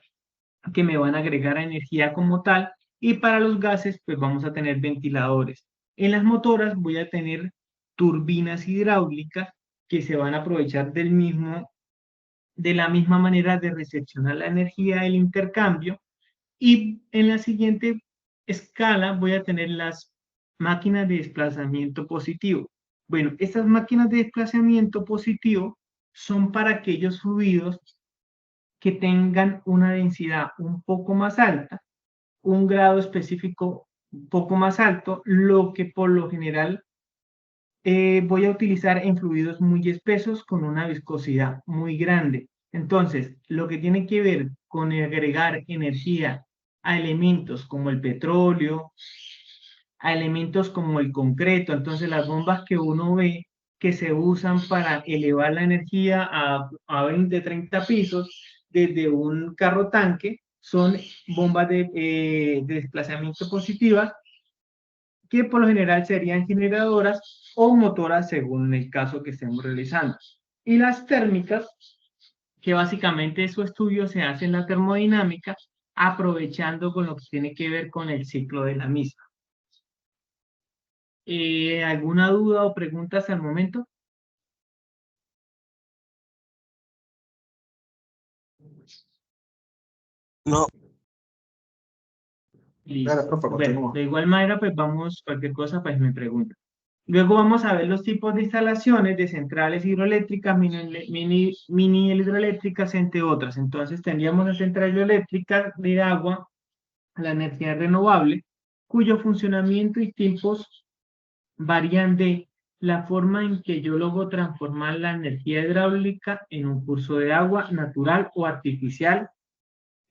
que me van a agregar energía como tal, y para los gases pues vamos a tener ventiladores. En las motoras voy a tener turbinas hidráulicas que se van a aprovechar de la misma manera de recepcionar la energía del intercambio, y en la siguiente escala voy a tener las máquinas de desplazamiento positivo. Bueno, estas máquinas de desplazamiento positivo son para aquellos fluidos que tengan una densidad un poco más alta, un grado específico un poco más alto, lo que por lo general voy a utilizar en fluidos muy espesos con una viscosidad muy grande. Entonces, lo que tiene que ver con agregar energía a elementos como el petróleo, a elementos como el concreto, entonces las bombas que uno ve que se usan para elevar la energía a 20, 30 pisos desde un carro tanque, son bombas de desplazamiento positivas, que por lo general serían generadoras o motoras según el caso que estemos realizando. Y las térmicas, que básicamente su estudio se hace en la termodinámica, aprovechando con lo que tiene que ver con el ciclo de la misma. ¿Alguna duda o preguntas al momento? No. Listo. Dale, profe, Bueno, continúa. de igual manera, pues vamos, cualquier cosa, pues me pregunta. Luego vamos a ver los tipos de instalaciones de centrales hidroeléctricas, mini hidroeléctricas, entre otras. Entonces tendríamos la central hidroeléctrica de agua, la energía renovable, cuyo funcionamiento y tipos varían de la forma en que yo logro transformar la energía hidráulica en un curso de agua natural o artificial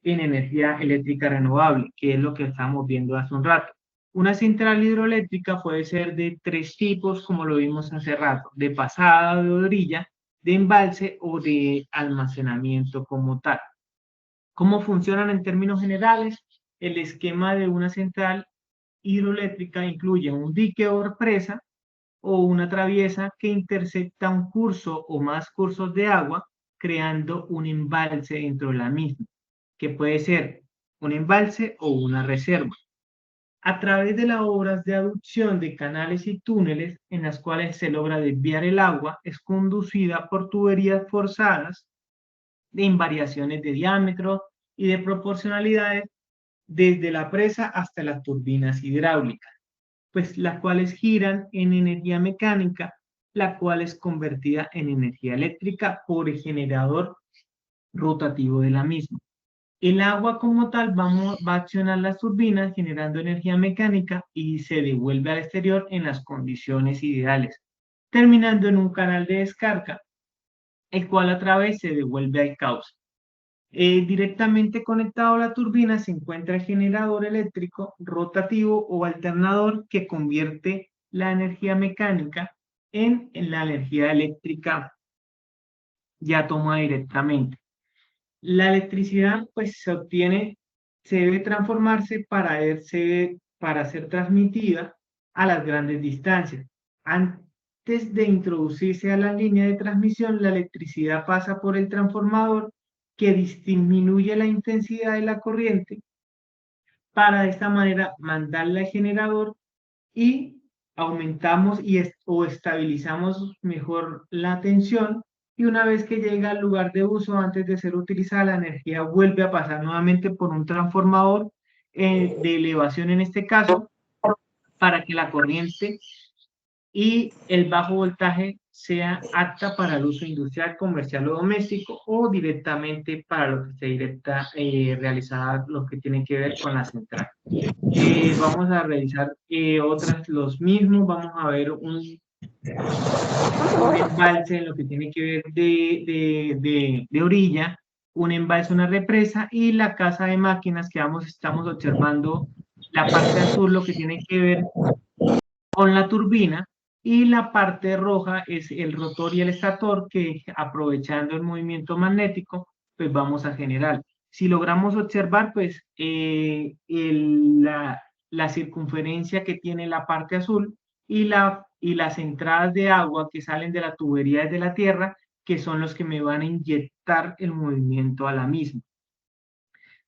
en energía eléctrica renovable, que es lo que estamos viendo hace un rato. Una central hidroeléctrica puede ser de tres tipos, como lo vimos hace rato: de pasada, de orilla, de embalse o de almacenamiento como tal. ¿Cómo funcionan en términos generales? El esquema de una central hidroeléctrica incluye un dique o presa o una traviesa que intersecta un curso o más cursos de agua, creando un embalse dentro de la misma, que puede ser un embalse o una reserva. A través de las obras de aducción de canales y túneles en las cuales se logra desviar el agua, es conducida por tuberías forzadas en variaciones de diámetro y de proporcionalidades desde la presa hasta las turbinas hidráulicas, pues las cuales giran en energía mecánica, la cual es convertida en energía eléctrica por el generador rotativo de la misma. El agua como tal va a accionar las turbinas generando energía mecánica y se devuelve al exterior en las condiciones ideales, terminando en un canal de descarga, el cual a través se devuelve al cauce. Directamente conectado a la turbina se encuentra el generador eléctrico rotativo o alternador, que convierte la energía mecánica en la energía eléctrica ya tomada directamente. La electricidad pues se obtiene, se debe transformarse para ser transmitida a las grandes distancias. Antes de introducirse a la línea de transmisión, la electricidad pasa por el transformador que disminuye la intensidad de la corriente para de esta manera mandarla al generador y aumentamos o estabilizamos mejor la tensión, y una vez que llega al lugar de uso, antes de ser utilizada, la energía vuelve a pasar nuevamente por un transformador de elevación en este caso, para que la corriente y el bajo voltaje sea apta para el uso industrial, comercial o doméstico, o directamente para lo que esté realizada, lo que tiene que ver con la central. Vamos a revisar los mismos. Vamos a ver un embalse en lo que tiene que ver de orilla, un embalse, una represa, y la casa de máquinas que estamos observando la parte azul, lo que tiene que ver con la turbina, y la parte roja es el rotor y el estator, que aprovechando el movimiento magnético, pues vamos a generar. Si logramos observar, pues la circunferencia que tiene la parte azul y las entradas de agua que salen de la tubería desde la tierra, que son los que me van a inyectar el movimiento a la misma.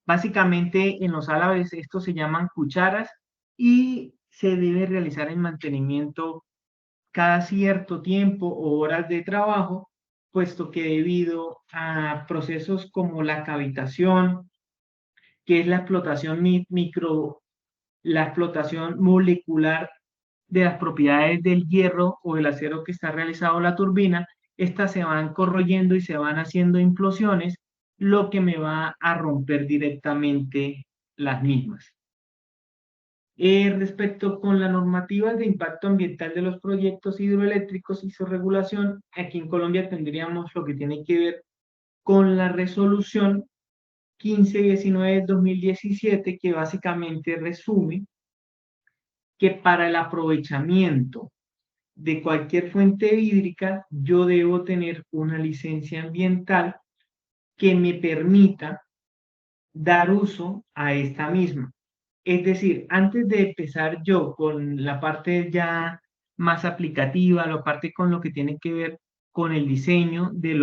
Básicamente en los álabes estos se llaman cucharas y se debe realizar el mantenimiento cada cierto tiempo o horas de trabajo, puesto que debido a procesos como la cavitación, que es la explotación la explotación molecular de las propiedades del hierro o del acero que está realizado la turbina, estas se van corroyendo y se van haciendo implosiones, lo que me va a romper directamente las mismas. Respecto con la normativa de impacto ambiental de los proyectos hidroeléctricos y su regulación, aquí en Colombia tendríamos lo que tiene que ver con la resolución 1519-2017, que básicamente resume que para el aprovechamiento de cualquier fuente hídrica yo debo tener una licencia ambiental que me permita dar uso a esta misma. Es decir, antes de empezar yo con la parte ya más aplicativa, la parte con lo que tiene que ver con el diseño de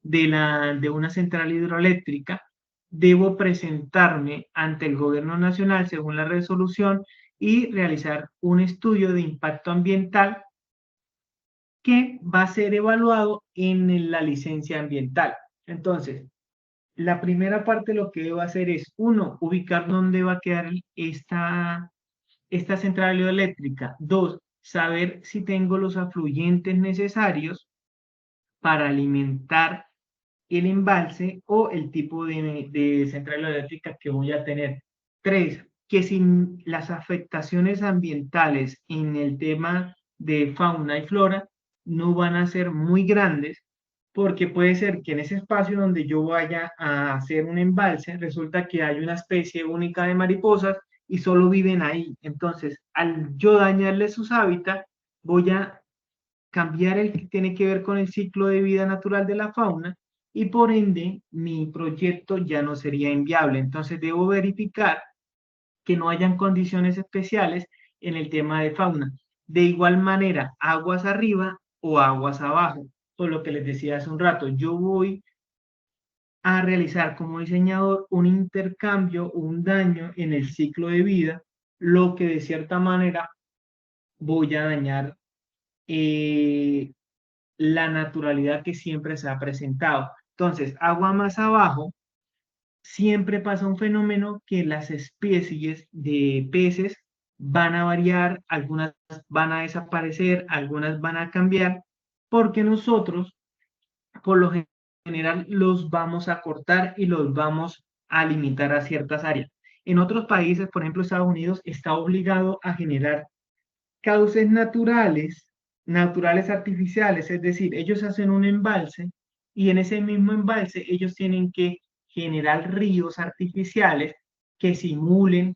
una central hidroeléctrica, debo presentarme ante el gobierno nacional según la resolución y realizar un estudio de impacto ambiental que va a ser evaluado en la licencia ambiental. Entonces, la primera parte lo que debo hacer es, uno, ubicar dónde va a quedar esta central hidroeléctrica. Dos, saber si tengo los afluentes necesarios para alimentar el embalse o el tipo de central hidroeléctrica que voy a tener. Tres, que sin las afectaciones ambientales en el tema de fauna y flora no van a ser muy grandes, porque puede ser que en ese espacio donde yo vaya a hacer un embalse, resulta que hay una especie única de mariposas y solo viven ahí. Entonces, al yo dañarle sus hábitats, voy a cambiar el que tiene que ver con el ciclo de vida natural de la fauna, y por ende mi proyecto ya no sería inviable. Entonces debo verificar que no hayan condiciones especiales en el tema de fauna. De igual manera, aguas arriba o aguas abajo. Por lo que les decía hace un rato, yo voy a realizar como diseñador un intercambio, un daño en el ciclo de vida, lo que de cierta manera voy a dañar la naturalidad que siempre se ha presentado. Entonces, agua más abajo, siempre pasa un fenómeno que las especies de peces van a variar, algunas van a desaparecer, algunas van a cambiar, porque nosotros, por lo general, los vamos a cortar y los vamos a limitar a ciertas áreas. En otros países, por ejemplo, Estados Unidos está obligado a generar cauces naturales artificiales, es decir, ellos hacen un embalse y en ese mismo embalse ellos tienen que generar ríos artificiales que simulen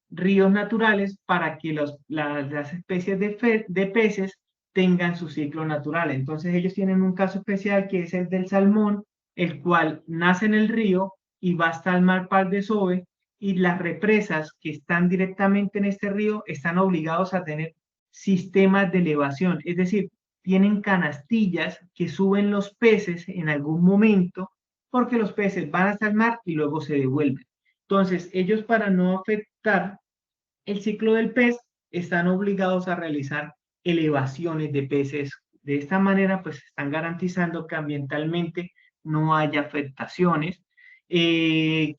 ríos naturales para que las especies de peces tengan su ciclo natural. Entonces ellos tienen un caso especial que es el del salmón, el cual nace en el río y va hasta el mar Par de Sobe, y las represas que están directamente en este río están obligados a tener sistemas de elevación, es decir, tienen canastillas que suben los peces en algún momento porque los peces van hasta el mar y luego se devuelven. Entonces, ellos para no afectar el ciclo del pez están obligados a realizar elevaciones de peces. De esta manera, pues están garantizando que ambientalmente no haya afectaciones, que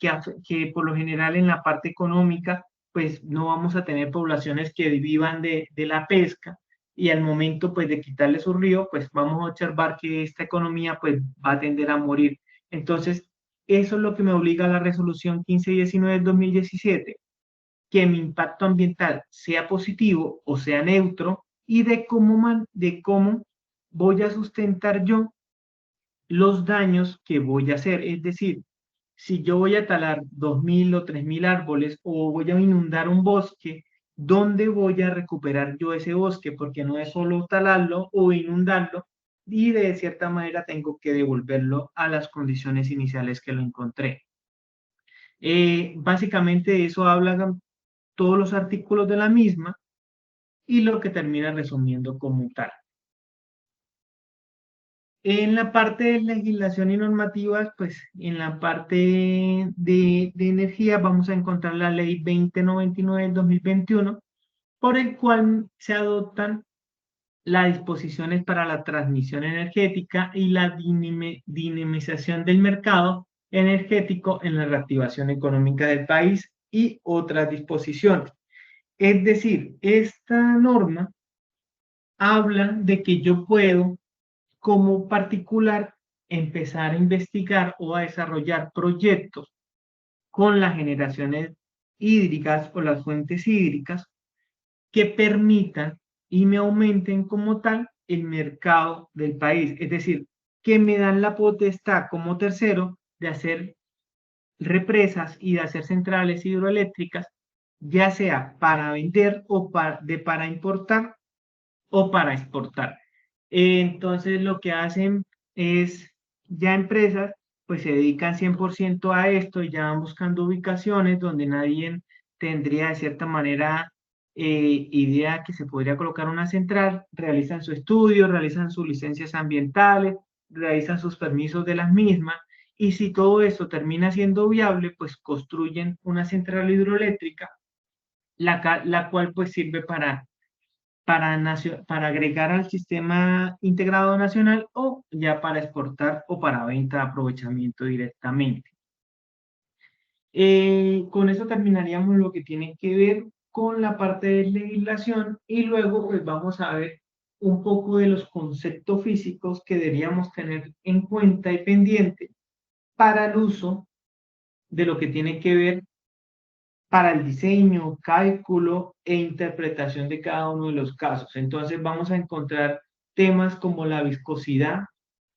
por lo general en la parte económica, pues no vamos a tener poblaciones que vivan de la pesca, y al momento pues de quitarle su río, pues vamos a observar que esta economía pues va a tender a morir. Entonces, eso es lo que me obliga a la resolución 1519 del 2017, que mi impacto ambiental sea positivo o sea neutro, y de cómo voy a sustentar yo los daños que voy a hacer. Es decir, si yo voy a talar 2.000 o 3.000 árboles o voy a inundar un bosque, ¿dónde voy a recuperar yo ese bosque? Porque no es solo talarlo o inundarlo, y de cierta manera tengo que devolverlo a las condiciones iniciales que lo encontré. Básicamente de eso hablan todos los artículos de la misma, y lo que termina resumiendo como tal. En la parte de legislación y normativas, pues en la parte de energía vamos a encontrar la ley 2099 del 2021, por el cual se adoptan las disposiciones para la transmisión energética y la dinamización del mercado energético en la reactivación económica del país y otras disposiciones. Es decir, esta norma habla de que yo puedo, como particular, empezar a investigar o a desarrollar proyectos con las generaciones hídricas o las fuentes hídricas que permitan y me aumenten como tal el mercado del país. Es decir, que me dan la potestad como tercero de hacer represas y de hacer centrales hidroeléctricas, ya sea para vender o para importar o para exportar. Entonces lo que hacen es, ya empresas pues se dedican 100% a esto, y ya van buscando ubicaciones donde nadie tendría de cierta manera idea que se podría colocar una central, realizan su estudio, realizan sus licencias ambientales, realizan sus permisos de las mismas, y si todo esto termina siendo viable, pues construyen una central hidroeléctrica, la cual pues sirve para agregar al sistema integrado nacional, o ya para exportar o para venta de aprovechamiento directamente. Con eso terminaríamos lo que tiene que ver con la parte de legislación, y luego pues vamos a ver un poco de los conceptos físicos que deberíamos tener en cuenta y pendiente para el uso de lo que tiene que ver para el diseño, cálculo e interpretación de cada uno de los casos. Entonces vamos a encontrar temas como la viscosidad,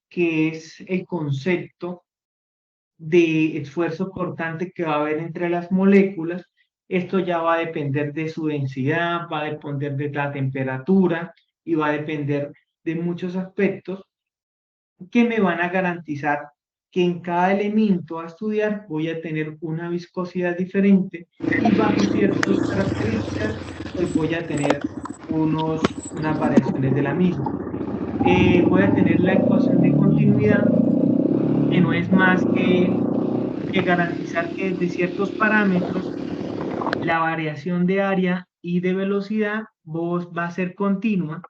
que es el concepto de esfuerzo cortante que va a haber entre las moléculas. Esto ya va a depender de su densidad, va a depender de la temperatura y va a depender de muchos aspectos que me van a garantizar que en cada elemento a estudiar voy a tener una viscosidad diferente, y bajo ciertas características pues voy a tener unas variaciones de la misma. Voy a tener la ecuación de continuidad, que no es más que garantizar que de ciertos parámetros la variación de área y de velocidad va a ser continua,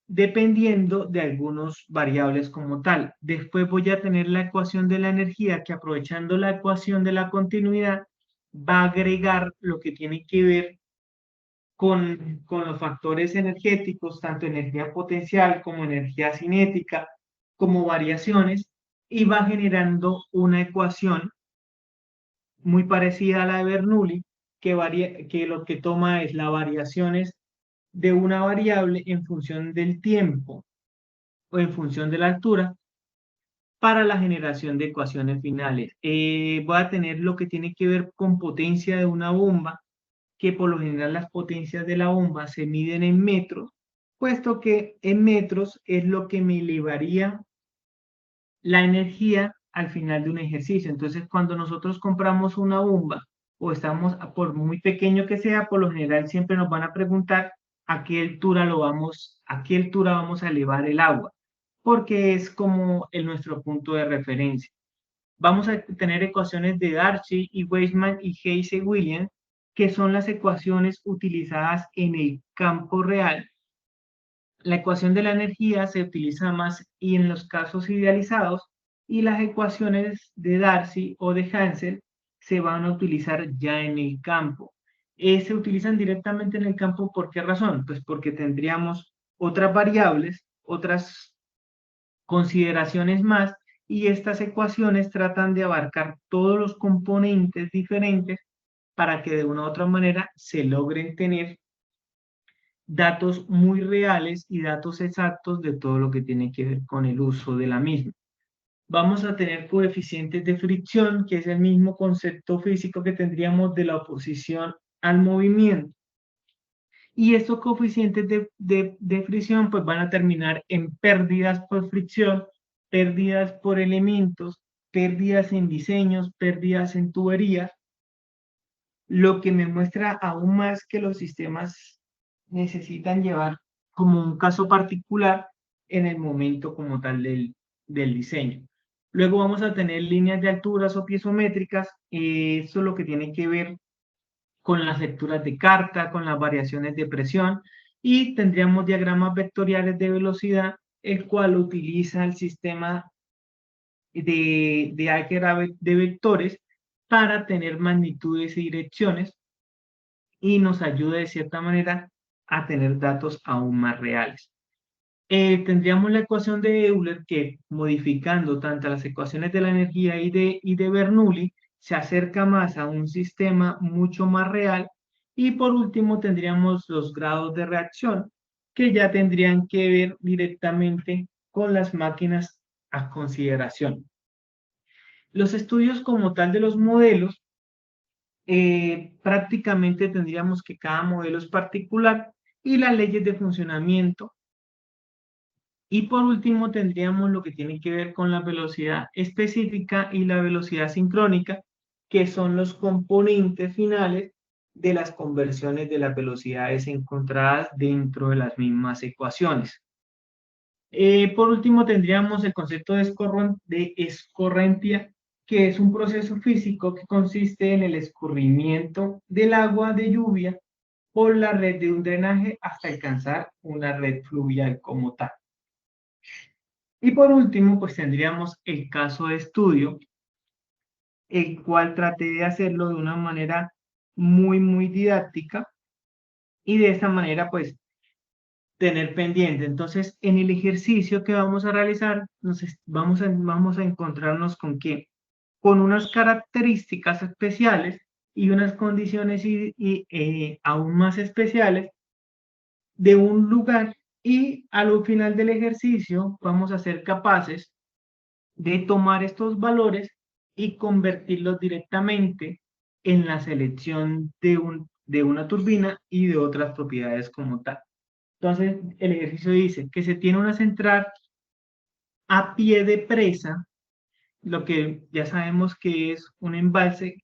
dependiendo de algunos variables como tal. Después voy a tener la ecuación de la energía, que aprovechando la ecuación de la continuidad va a agregar lo que tiene que ver con los factores energéticos, tanto energía potencial como energía cinética, como variaciones, y va generando una ecuación muy parecida a la de Bernoulli, que lo que toma es las variaciones de una variable en función del tiempo o en función de la altura para la generación de ecuaciones finales. Voy a tener lo que tiene que ver con potencia de una bomba, que por lo general las potencias de la bomba se miden en metros, puesto que en metros es lo que me elevaría la energía al final de un ejercicio. Entonces, cuando nosotros compramos una bomba o estamos, por muy pequeño que sea, por lo general siempre nos van a preguntar a qué altura vamos a elevar el agua, porque es como nuestro punto de referencia. Vamos a tener ecuaciones de Darcy y Weisman y Heise-Williams, que son las ecuaciones utilizadas en el campo real. La ecuación de la energía se utiliza más y en los casos idealizados, y las ecuaciones de Darcy o de Hansel se van a utilizar ya en el campo. Se utilizan directamente en el campo, ¿por qué razón? Pues porque tendríamos otras variables, otras consideraciones más, y estas ecuaciones tratan de abarcar todos los componentes diferentes para que de una u otra manera se logren tener datos muy reales y datos exactos de todo lo que tiene que ver con el uso de la misma. Vamos a tener coeficientes de fricción, que es el mismo concepto físico que tendríamos de la oposición al movimiento. Y estos coeficientes de fricción pues van a terminar en pérdidas por fricción, pérdidas por elementos, pérdidas en diseños, pérdidas en tuberías, lo que me muestra aún más que los sistemas necesitan llevar como un caso particular en el momento como tal del diseño. Luego vamos a tener líneas de alturas o piezométricas. Esto es lo que tiene que ver con las lecturas de carta, con las variaciones de presión, y tendríamos diagramas vectoriales de velocidad, el cual utiliza el sistema de álgebra de vectores para tener magnitudes y direcciones, y nos ayuda de cierta manera a tener datos aún más reales. Tendríamos la ecuación de Euler, que modificando tanto las ecuaciones de la energía y de Bernoulli se acerca más a un sistema mucho más real. Y por último tendríamos los grados de reacción, que ya tendrían que ver directamente con las máquinas a consideración. Los estudios como tal de los modelos, prácticamente tendríamos que cada modelo es particular, y las leyes de funcionamiento. Y por último tendríamos lo que tiene que ver con la velocidad específica y la velocidad sincrónica, que son los componentes finales de las conversiones de las velocidades encontradas dentro de las mismas ecuaciones. Por último tendríamos el concepto de escorrentia, que es un proceso físico que consiste en el escurrimiento del agua de lluvia por la red de un drenaje hasta alcanzar una red fluvial como tal. Y por último, pues tendríamos el caso de estudio, el cual traté de hacerlo de una manera muy didáctica, y de esta manera pues tener pendiente. Entonces, en el ejercicio que vamos a realizar, vamos a encontrarnos con que, con unas características especiales y unas condiciones aún más especiales de un lugar, y al final del ejercicio vamos a ser capaces de tomar estos valores y convertirlos directamente en la selección de una turbina y de otras propiedades como tal. Entonces, el ejercicio dice que se tiene una central a pie de presa, lo que ya sabemos que es un embalse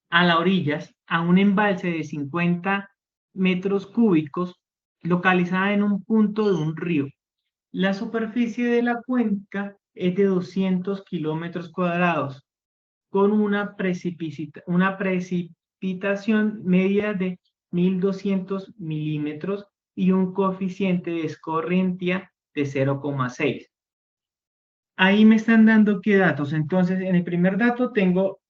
a las orillas, a un embalse de 50 metros cúbicos, localizada en un punto de un río. La superficie de la cuenca es de 200 kilómetros cuadrados, con una precipitación media de 1200 milímetros y un coeficiente de escorrentia de 0,6. Ahí me están dando qué datos. Entonces, en el primer dato tengo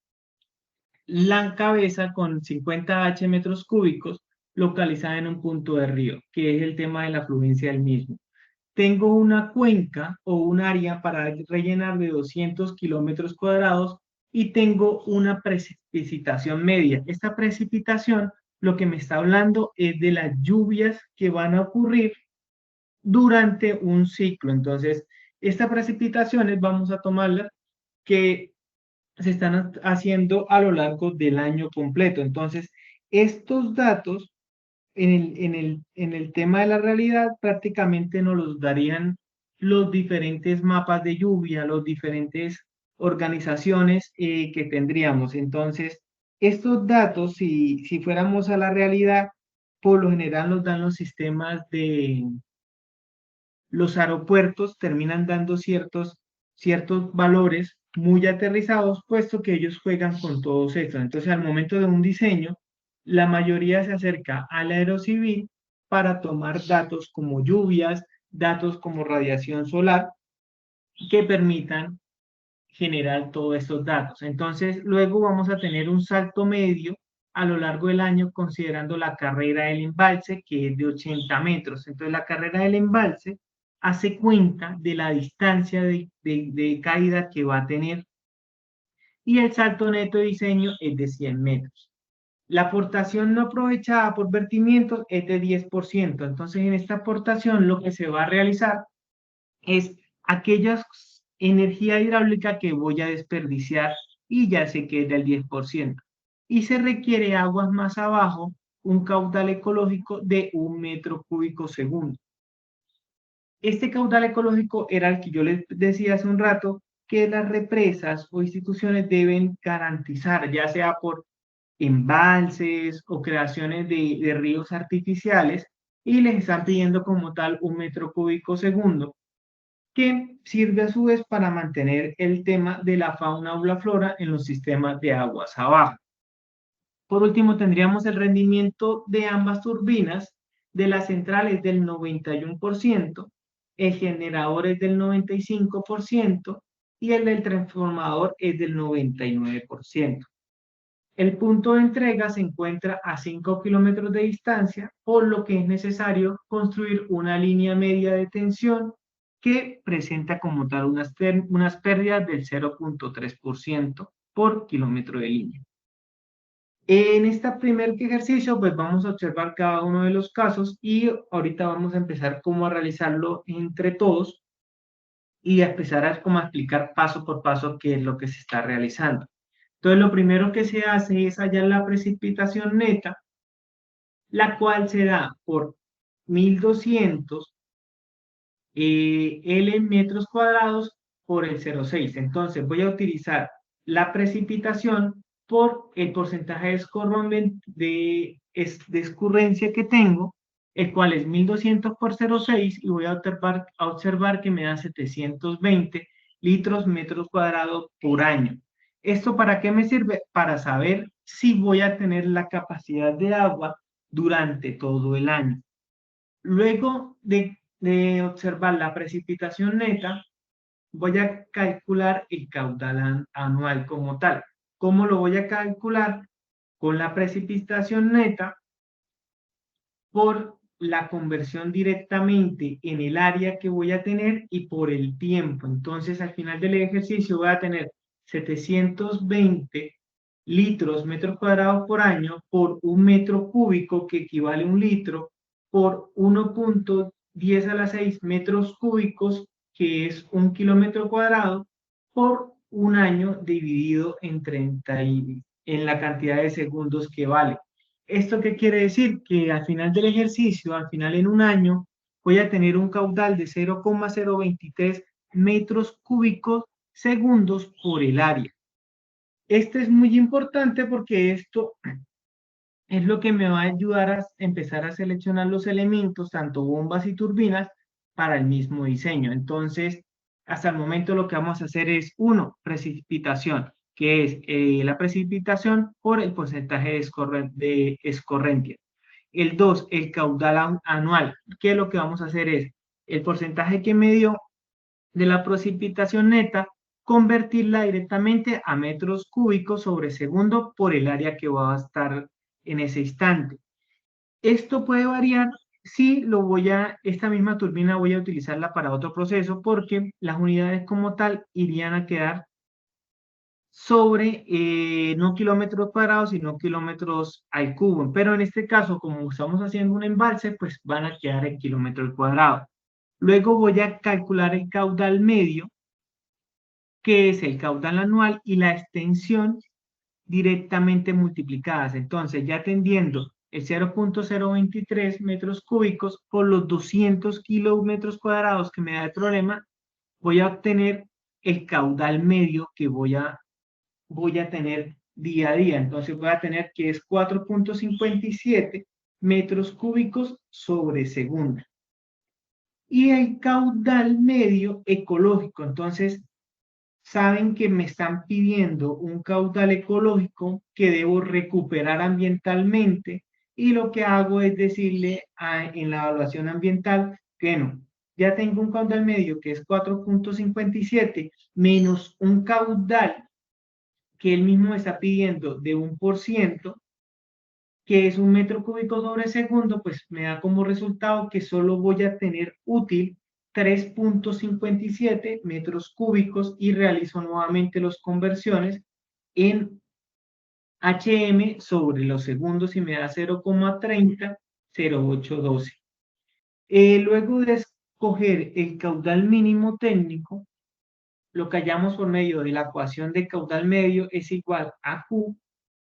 la cabeza con 50 metros cúbicos localizada en un punto de río, que es el tema de la fluencia del mismo. Tengo una cuenca o un área para rellenar de 200 kilómetros cuadrados, y tengo una precipitación media. Esta precipitación lo que me está hablando es de las lluvias que van a ocurrir durante un ciclo. Entonces, estas precipitaciones vamos a tomarlas que se están haciendo a lo largo del año completo. Entonces, estos datos en el tema de la realidad prácticamente nos los darían los diferentes mapas de lluvia, las diferentes organizaciones que tendríamos. Entonces, estos datos, si fuéramos a la realidad, por lo general nos dan los sistemas de los aeropuertos, terminan dando ciertos valores muy aterrizados, puesto que ellos juegan con todos estos. Entonces, al momento de un diseño, la mayoría se acerca al aerocivil para tomar datos como lluvias, datos como radiación solar, que permitan generar todos estos datos. Entonces, luego vamos a tener un salto medio a lo largo del año considerando la carrera del embalse, que es de 80 metros. Entonces, la carrera del embalse hace cuenta de la distancia de caída que va a tener y el salto neto de diseño es de 100 metros. La aportación no aprovechada por vertimientos es de 10%. Entonces, en esta aportación lo que se va a realizar es aquella energía hidráulica que voy a desperdiciar y ya se queda el 10%. Y se requiere aguas más abajo, un caudal ecológico de 1 metro cúbico segundo. Este caudal ecológico era el que yo les decía hace un rato que las represas o instituciones deben garantizar, ya sea por embalses o creaciones de ríos artificiales, y les están pidiendo como tal 1 metro cúbico segundo, que sirve a su vez para mantener el tema de la fauna o la flora en los sistemas de aguas abajo. Por último, tendríamos el rendimiento de ambas turbinas, de las centrales del 91%, el generador es del 95% y el del transformador es del 99%. El punto de entrega se encuentra a 5 kilómetros de distancia, por lo que es necesario construir una línea media de tensión que presenta como tal unas pérdidas del 0.3% por kilómetro de línea. En este primer ejercicio, pues vamos a observar cada uno de los casos y ahorita vamos a empezar cómo a realizarlo entre todos y a empezar a explicar paso por paso qué es lo que se está realizando. Entonces, lo primero que se hace es hallar la precipitación neta, la cual se da por 1200 L metros cuadrados por el 0,6. Entonces, voy a utilizar la precipitación por el porcentaje de escurrencia que tengo, el cual es 1200 por 0,6, y voy a observar que me da 720 litros metros cuadrados por año. ¿Esto para qué me sirve? Para saber si voy a tener la capacidad de agua durante todo el año. Luego de observar la precipitación neta, voy a calcular el caudal anual como tal. ¿Cómo lo voy a calcular? Con la precipitación neta por la conversión directamente en el área que voy a tener y por el tiempo. Entonces, al final del ejercicio voy a tener 720 litros metros cuadrados por año por 1 metro cúbico, que equivale a 1 litro, por 1.10 a la 6 metros cúbicos, que es 1 kilómetro cuadrado, por un año dividido en 30 en la cantidad de segundos que vale. ¿Esto qué quiere decir? Que al final del ejercicio, al final en un año, voy a tener un caudal de 0,023 metros cúbicos segundos por el área. Esto es muy importante porque esto es lo que me va a ayudar a empezar a seleccionar los elementos, tanto bombas y turbinas, para el mismo diseño. Entonces, hasta el momento lo que vamos a hacer es, uno, precipitación, que es la precipitación por el porcentaje de escorrentia. El 2, el caudal anual, que lo que vamos a hacer es el porcentaje que me dio de la precipitación neta, convertirla directamente a metros cúbicos sobre segundo por el área que va a estar en ese instante. Esto puede variar si esta misma turbina voy a utilizarla para otro proceso, porque las unidades como tal irían a quedar sobre no kilómetros cuadrados, sino kilómetros al cubo. Pero en este caso, como estamos haciendo un embalse, pues van a quedar en kilómetros cuadrados. Luego voy a calcular el caudal medio, que es el caudal anual, y la extensión directamente multiplicadas. Entonces, ya atendiendo el 0.023 metros cúbicos por los 200 kilómetros cuadrados que me da el problema, voy a obtener el caudal medio que voy a tener día a día. Entonces voy a tener que es 4.57 metros cúbicos sobre segundo. Y el caudal medio ecológico. Entonces, saben que me están pidiendo un caudal ecológico que debo recuperar ambientalmente, y lo que hago es decirle en la evaluación ambiental que no, ya tengo un caudal medio que es 4.57 menos un caudal que él mismo me está pidiendo de 1%, que es un metro cúbico sobre segundo, pues me da como resultado que solo voy a tener útil 3.57 metros cúbicos, y realizo nuevamente las conversiones en HM sobre los segundos y me da 0,30, 0,812. Luego de escoger el caudal mínimo técnico, lo que hallamos por medio de la ecuación de caudal medio es igual a Q,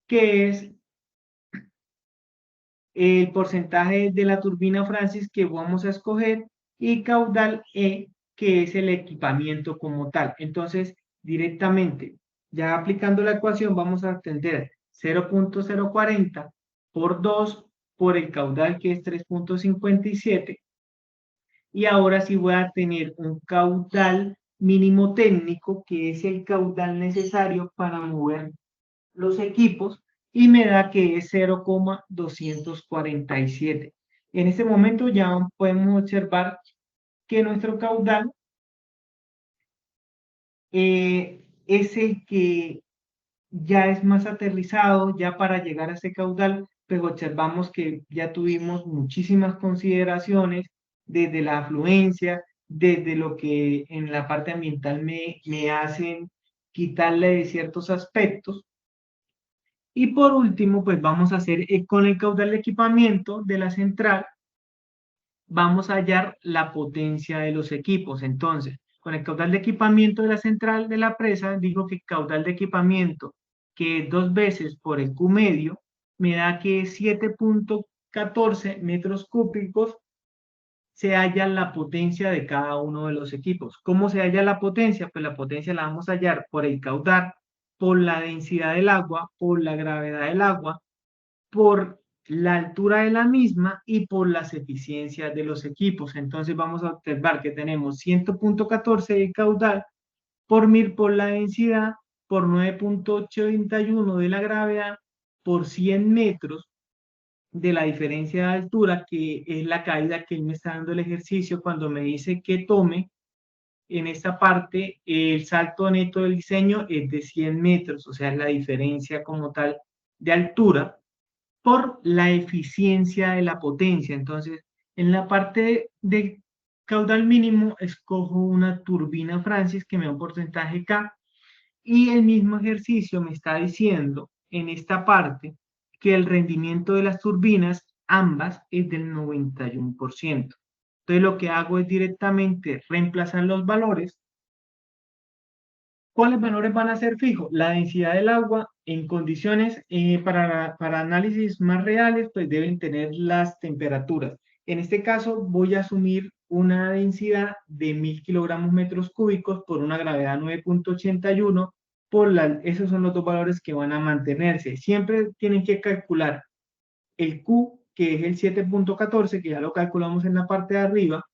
que es el porcentaje de la turbina Francis que vamos a escoger, y caudal E, que es el equipamiento como tal. Entonces, directamente, ya aplicando la ecuación, vamos a obtener 0.040 por 2 por el caudal, que es 3.57, y ahora sí voy a tener un caudal mínimo técnico, que es el caudal necesario para mover los equipos, y me da que es 0,247. En este momento ya podemos observar que nuestro caudal es el que ya es más aterrizado. Ya para llegar a ese caudal, pues observamos que ya tuvimos muchísimas consideraciones, desde la afluencia, desde lo que en la parte ambiental me hacen quitarle de ciertos aspectos. Y por último, pues vamos a hacer con el caudal de equipamiento de la central, vamos a hallar la potencia de los equipos. Entonces, con el caudal de equipamiento de la central de la presa, digo que caudal de equipamiento, que es 2 veces por el Q medio, me da que es 7.14 metros cúbicos, se halla la potencia de cada uno de los equipos. ¿Cómo se halla la potencia? Pues la potencia la vamos a hallar por el caudal, por la densidad del agua, por la gravedad del agua, por la altura de la misma y por las eficiencias de los equipos. Entonces vamos a observar que tenemos 100.14 de caudal por 1000 por la densidad, por 9.81 de la gravedad, por 100 metros de la diferencia de altura, que es la caída que él me está dando el ejercicio cuando me dice que tome. En esta parte, el salto neto del diseño es de 100 metros, o sea, es la diferencia como tal de altura, por la eficiencia de la potencia. Entonces, en la parte de caudal mínimo, escojo una turbina Francis que me da un porcentaje K, y el mismo ejercicio me está diciendo en esta parte que el rendimiento de las turbinas, ambas, es del 91%. Entonces, lo que hago es directamente reemplazar los valores. ¿Cuáles valores van a ser fijos? La densidad del agua en condiciones para análisis más reales, pues deben tener las temperaturas. En este caso voy a asumir una densidad de 1000 kilogramos metros cúbicos por una gravedad 9.81. Esos son los dos valores que van a mantenerse. Siempre tienen que calcular el Q, que es el 7.14, que ya lo calculamos en la parte de arriba,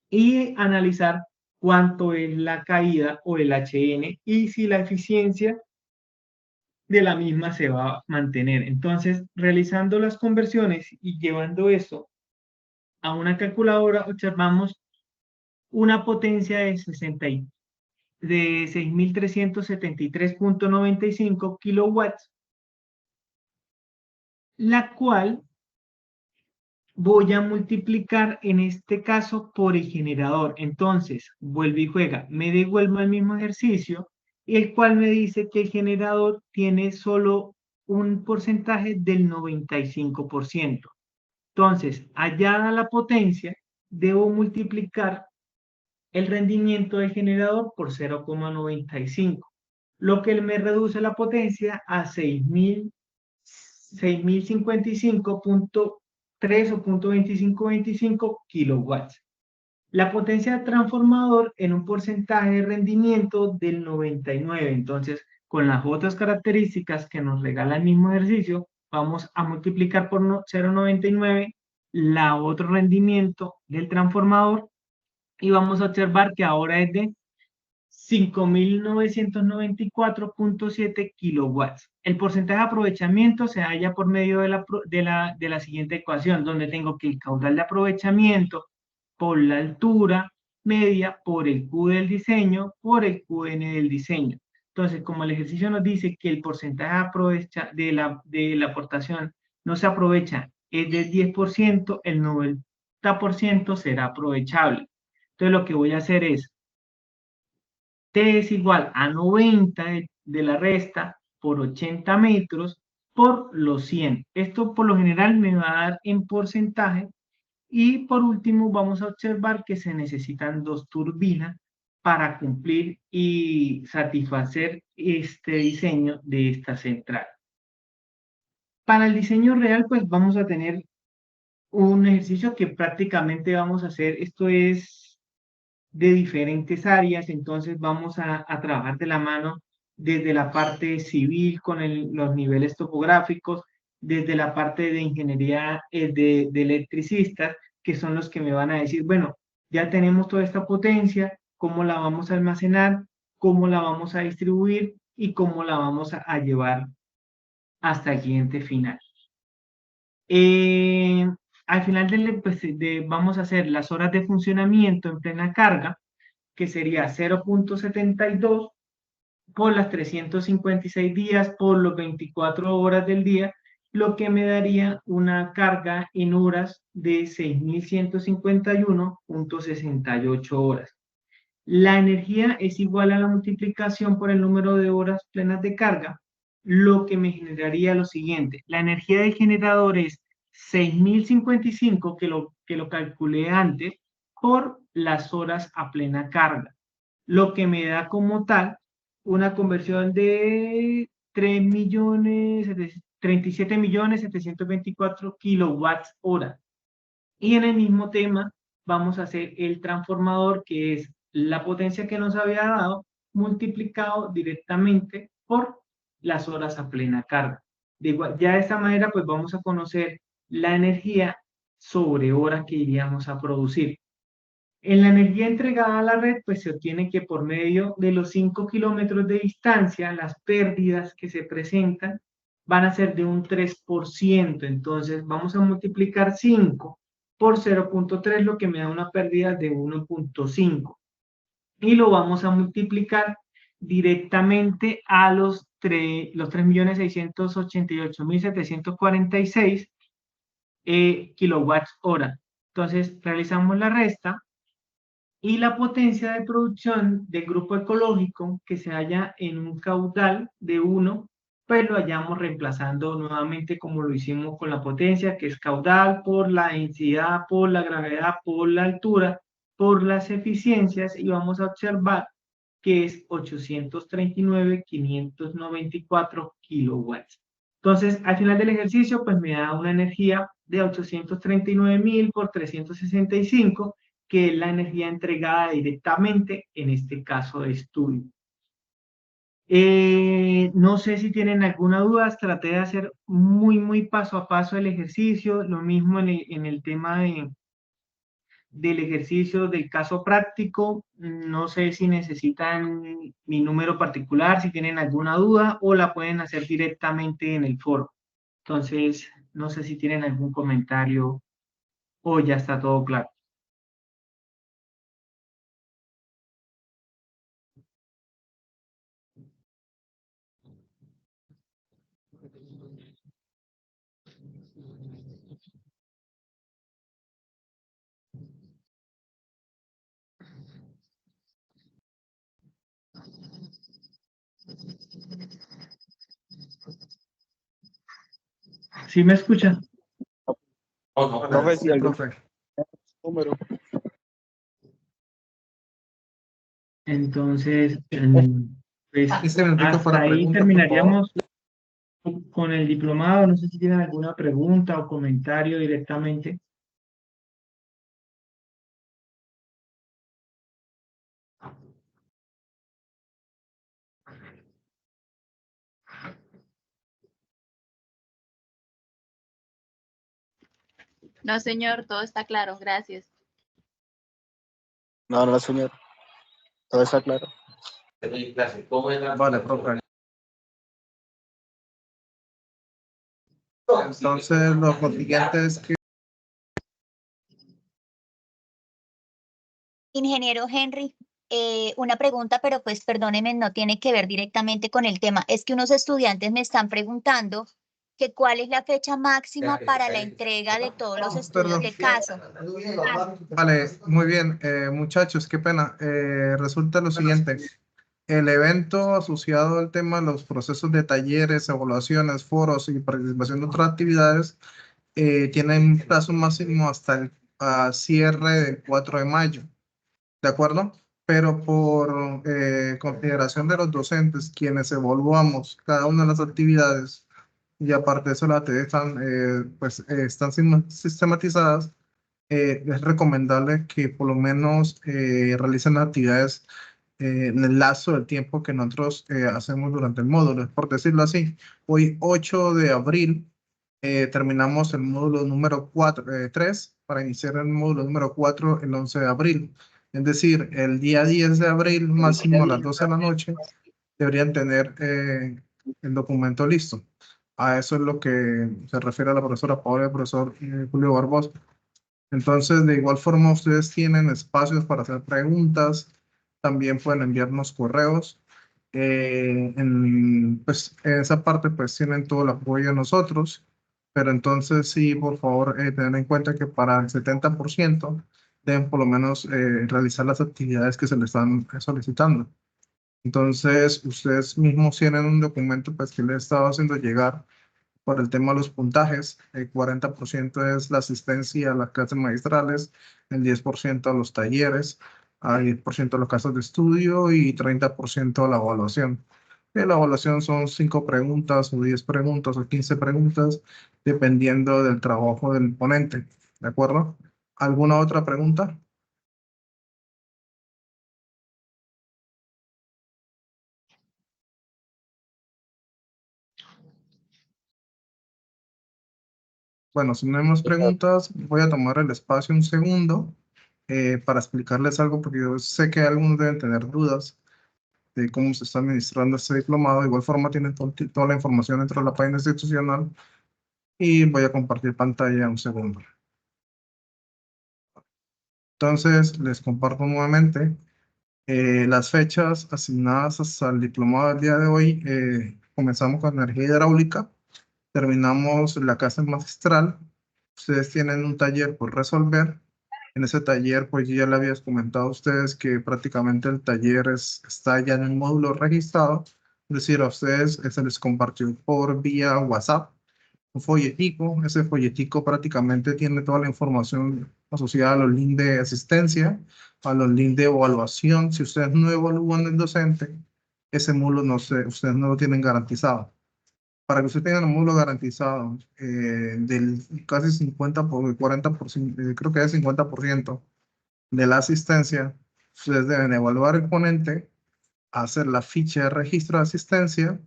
y analizar cuánto es la caída o el HN, y si la eficiencia de la misma se va a mantener. Entonces, realizando las conversiones y llevando eso a una calculadora, observamos una potencia de 6.373.95 kilowatts, la cual voy a multiplicar en este caso por el generador. Entonces, vuelve y juega, me devuelvo el mismo ejercicio, el cual me dice que el generador tiene solo un porcentaje del 95%. Entonces, hallada la potencia, debo multiplicar el rendimiento del generador por 0,95, lo que me reduce la potencia a 6.000 6.055.3 o .2525 kilowatts. La potencia del transformador en un porcentaje de rendimiento del 99. Entonces, con las otras características que nos regala el mismo ejercicio, vamos a multiplicar por 0,99 la otro rendimiento del transformador y vamos a observar que ahora es de 5.994.7 kilowatts. El porcentaje de aprovechamiento se halla por medio de la siguiente ecuación, donde tengo que el caudal de aprovechamiento por la altura media por el Q del diseño por el QN del diseño. Entonces, como el ejercicio nos dice que el porcentaje de la aportación no se aprovecha es del 10%, el 90% será aprovechable. Entonces, lo que voy a hacer es T es igual a 90 de la resta por 80 metros por los 100. Esto por lo general me va a dar en porcentaje. Y por último vamos a observar que se necesitan 2 turbinas para cumplir y satisfacer este diseño de esta central. Para el diseño real pues vamos a tener un ejercicio que prácticamente vamos a hacer, esto es de diferentes áreas, entonces vamos a trabajar de la mano desde la parte civil con los niveles topográficos, desde la parte de ingeniería de electricistas, que son los que me van a decir, bueno, ya tenemos toda esta potencia, cómo la vamos a almacenar, cómo la vamos a distribuir y cómo la vamos a llevar hasta el cliente final. Al final vamos a hacer las horas de funcionamiento en plena carga, que sería 0.72 por las 356 días por los 24 horas del día, lo que me daría una carga en horas de 6.151.68 horas. La energía es igual a la multiplicación por el número de horas plenas de carga, lo que me generaría lo siguiente. La energía del generador es 6.055, que lo calculé antes, por las horas a plena carga, lo que me da como tal una conversión de 37.724 kilowatts hora. Y en el mismo tema vamos a hacer el transformador, que es la potencia que nos había dado multiplicado directamente por las horas a plena carga. Ya de esta manera pues vamos a conocer la energía sobre horas que iríamos a producir. En la energía entregada a la red, pues se obtiene que por medio de los 5 kilómetros de distancia, las pérdidas que se presentan van a ser de un 3%. Entonces, vamos a multiplicar 5 por 0.3, lo que me da una pérdida de 1.5. Y lo vamos a multiplicar directamente a los 3.688.746 kilowatts hora. Entonces, realizamos la resta. Y la potencia de producción del grupo ecológico que se halla en un caudal de 1, pues lo hayamos reemplazando nuevamente como lo hicimos con la potencia, que es caudal por la densidad, por la gravedad, por la altura, por las eficiencias, y vamos a observar que es 839.594 kilowatts. Entonces, al final del ejercicio, pues me da una energía de 839.000 por 365, que es la energía entregada directamente en este caso de estudio. No sé si tienen alguna duda, traté de hacer muy paso a paso el ejercicio, lo mismo en el tema del ejercicio del caso práctico. No sé si necesitan mi número particular, si tienen alguna duda, o la pueden hacer directamente en el foro. Entonces, no sé si tienen algún comentario o ya está todo claro. ¿Sí me escuchan? Profe, si Sí, algún profe. número. Entonces, pues Este me indica hasta para ahí preguntas, por favor. terminaríamos con el diplomado. No sé si tienen alguna pregunta o comentario directamente. No, señor, todo está claro, gracias. No, no, señor. Todo está claro. Vale, profe. Entonces, lo siguiente es que Ingeniero Henry, una pregunta, pero pues perdóneme, no tiene que ver directamente con el tema. Es que unos estudiantes me están preguntando que cuál es la fecha máxima para la entrega de todos los estudios Perdón. de caso. Vale, muy bien, muchachos, qué pena. Resulta lo siguiente, el evento asociado al tema de los procesos de talleres, evaluaciones, foros y participación de otras actividades tienen un plazo máximo hasta el cierre del 4 de mayo, ¿de acuerdo? Pero por consideración de los docentes, quienes evaluamos cada una de las actividades, y aparte de eso las actividades están, están sistematizadas, es recomendable que por lo menos realicen las actividades en el lazo del tiempo que nosotros hacemos durante el módulo. Por decirlo así, hoy 8 de abril terminamos el módulo número 3 para iniciar el módulo número 4 el 11 de abril. Es decir, el día 10 de abril, máximo a las 12 de la noche, deberían tener el documento listo. A eso es lo que se refiere a la profesora Paola y el profesor Julio Barbosa. Entonces, de igual forma, ustedes tienen espacios para hacer preguntas, también pueden enviarnos correos. Pues, en esa parte, pues, tienen todo el apoyo de nosotros, pero entonces sí, por favor, tener en cuenta que para el 70% deben por lo menos realizar las actividades que se les están solicitando. Entonces, ustedes mismos tienen un documento, pues, que les he estado haciendo llegar por el tema de los puntajes. El 40% es la asistencia a las clases magistrales, el 10% a los talleres, el 10% a los casos de estudio y 30% a la evaluación. La evaluación son 5 preguntas o 10 preguntas o 15 preguntas, dependiendo del trabajo del ponente. ¿De acuerdo? ¿Alguna otra pregunta? Bueno, si no hay más preguntas, voy a tomar el espacio un segundo para explicarles algo, porque yo sé que algunos deben tener dudas de cómo se está administrando este diplomado. De igual forma, tienen toda la información dentro de la página institucional y voy a compartir pantalla un segundo. Entonces, les comparto nuevamente las fechas asignadas hasta el diplomado del día de hoy. Comenzamos con energía hidráulica, terminamos la clase magistral. Ustedes tienen un taller por resolver. En ese taller, pues yo ya le había comentado a ustedes que prácticamente el taller está ya en el módulo registrado. Es decir, a ustedes se les compartió por vía WhatsApp un folletico. Ese folletico prácticamente tiene toda la información asociada a los links de asistencia, a los links de evaluación. Si ustedes no evalúan el docente, ese módulo ustedes no lo tienen garantizado. Para que usted tenga un módulo garantizado del casi 50 por 40%, creo que es 50% de la asistencia, ustedes deben evaluar el ponente, hacer la ficha de registro de asistencia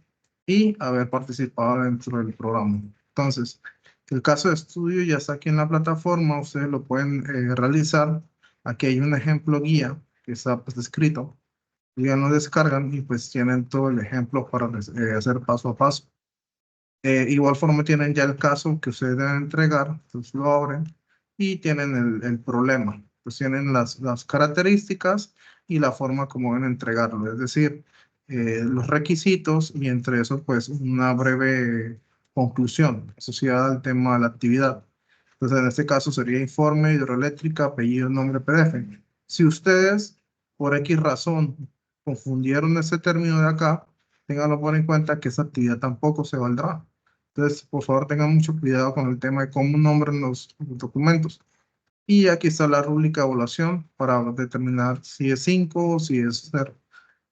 y haber participado dentro del programa. Entonces, el caso de estudio ya está aquí en la plataforma, ustedes lo pueden realizar. Aquí hay un ejemplo guía que está pues, descrito, ya lo descargan y pues tienen todo el ejemplo para hacer paso a paso. Igual forma tienen ya el caso que ustedes deben entregar, entonces lo abren y tienen el problema. Pues tienen las características y la forma como deben entregarlo, es decir, los requisitos y entre eso pues una breve conclusión asociada al tema de la actividad. Entonces en este caso sería informe hidroeléctrica, apellido, nombre, PDF. Si ustedes por X razón confundieron ese término de acá, ténganlo por en cuenta que esa actividad tampoco se valdrá. Entonces, por favor, tengan mucho cuidado con el tema de cómo nombran los documentos. Y aquí está la rúbrica de evaluación para determinar si es 5 o si es 0.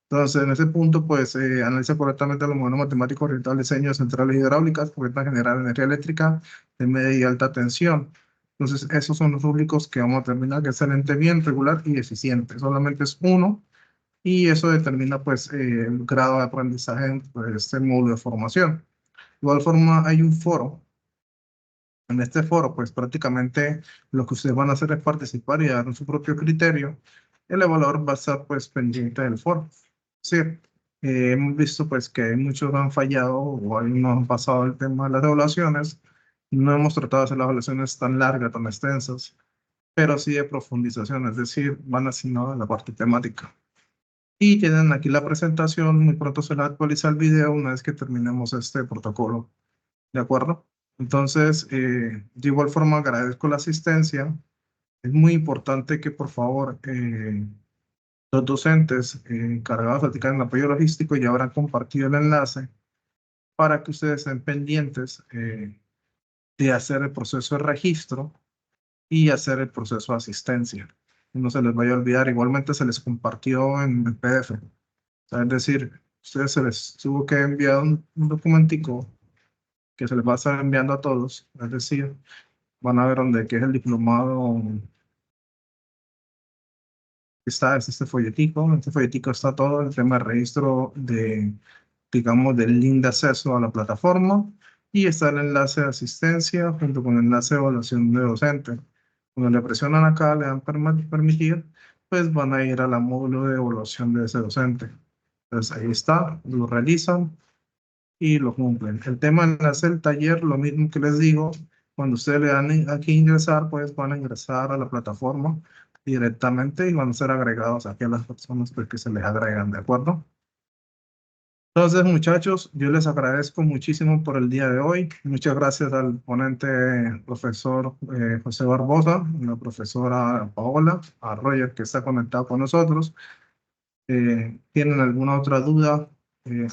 Entonces, en ese punto, pues, analiza correctamente los modelos matemáticos orientados al diseño de centrales hidráulicas que permitan generar energía eléctrica de media y alta tensión. Entonces, esos son los rúbricos que vamos a determinar que es excelente, bien, regular y eficiente. Solamente es uno y eso determina, pues, el grado de aprendizaje en pues, este módulo de formación. De igual forma, hay un foro. En este foro, pues prácticamente lo que ustedes van a hacer es participar y dar su propio criterio. El evaluador va a estar pues pendiente del foro. Sí, hemos visto pues que muchos han fallado o hay no han pasado el tema de las evaluaciones. No hemos tratado de hacer las evaluaciones tan largas, tan extensas, pero sí de profundización, es decir, van asignados a la parte temática. Y tienen aquí la presentación, muy pronto se la actualiza el video una vez que terminemos este protocolo. ¿De acuerdo? Entonces, de igual forma agradezco la asistencia. Es muy importante que por favor los docentes encargados de practicar el apoyo logístico ya habrán compartido el enlace para que ustedes estén pendientes de hacer el proceso de registro y hacer el proceso de asistencia. No se les vaya a olvidar, igualmente se les compartió en el PDF. O sea, es decir, ustedes se les tuvo que enviar un documentico que se les va a estar enviando a todos, es decir, van a ver donde que es el diplomado. Es este folletico. En este folletico está todo el tema de registro de, digamos, del link de acceso a la plataforma y está el enlace de asistencia junto con el enlace de evaluación de docente. Cuando le presionan acá, le dan permitir, pues van a ir a la módulo de evaluación de ese docente. Entonces ahí está, lo realizan y lo cumplen. El tema enlace del taller, lo mismo que les digo, cuando ustedes le dan aquí ingresar, pues van a ingresar a la plataforma directamente y van a ser agregados aquí a las personas pues, que se les agregan, ¿de acuerdo? Entonces, muchachos, yo les agradezco muchísimo por el día de hoy. Muchas gracias al ponente profesor José Barbosa, a la profesora Paola, a Roger que está conectado con nosotros. ¿Tienen alguna otra duda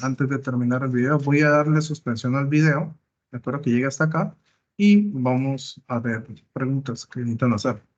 antes de terminar el video? Voy a darle suspensión al video. Espero que llegue hasta acá y vamos a ver preguntas que necesitan hacer.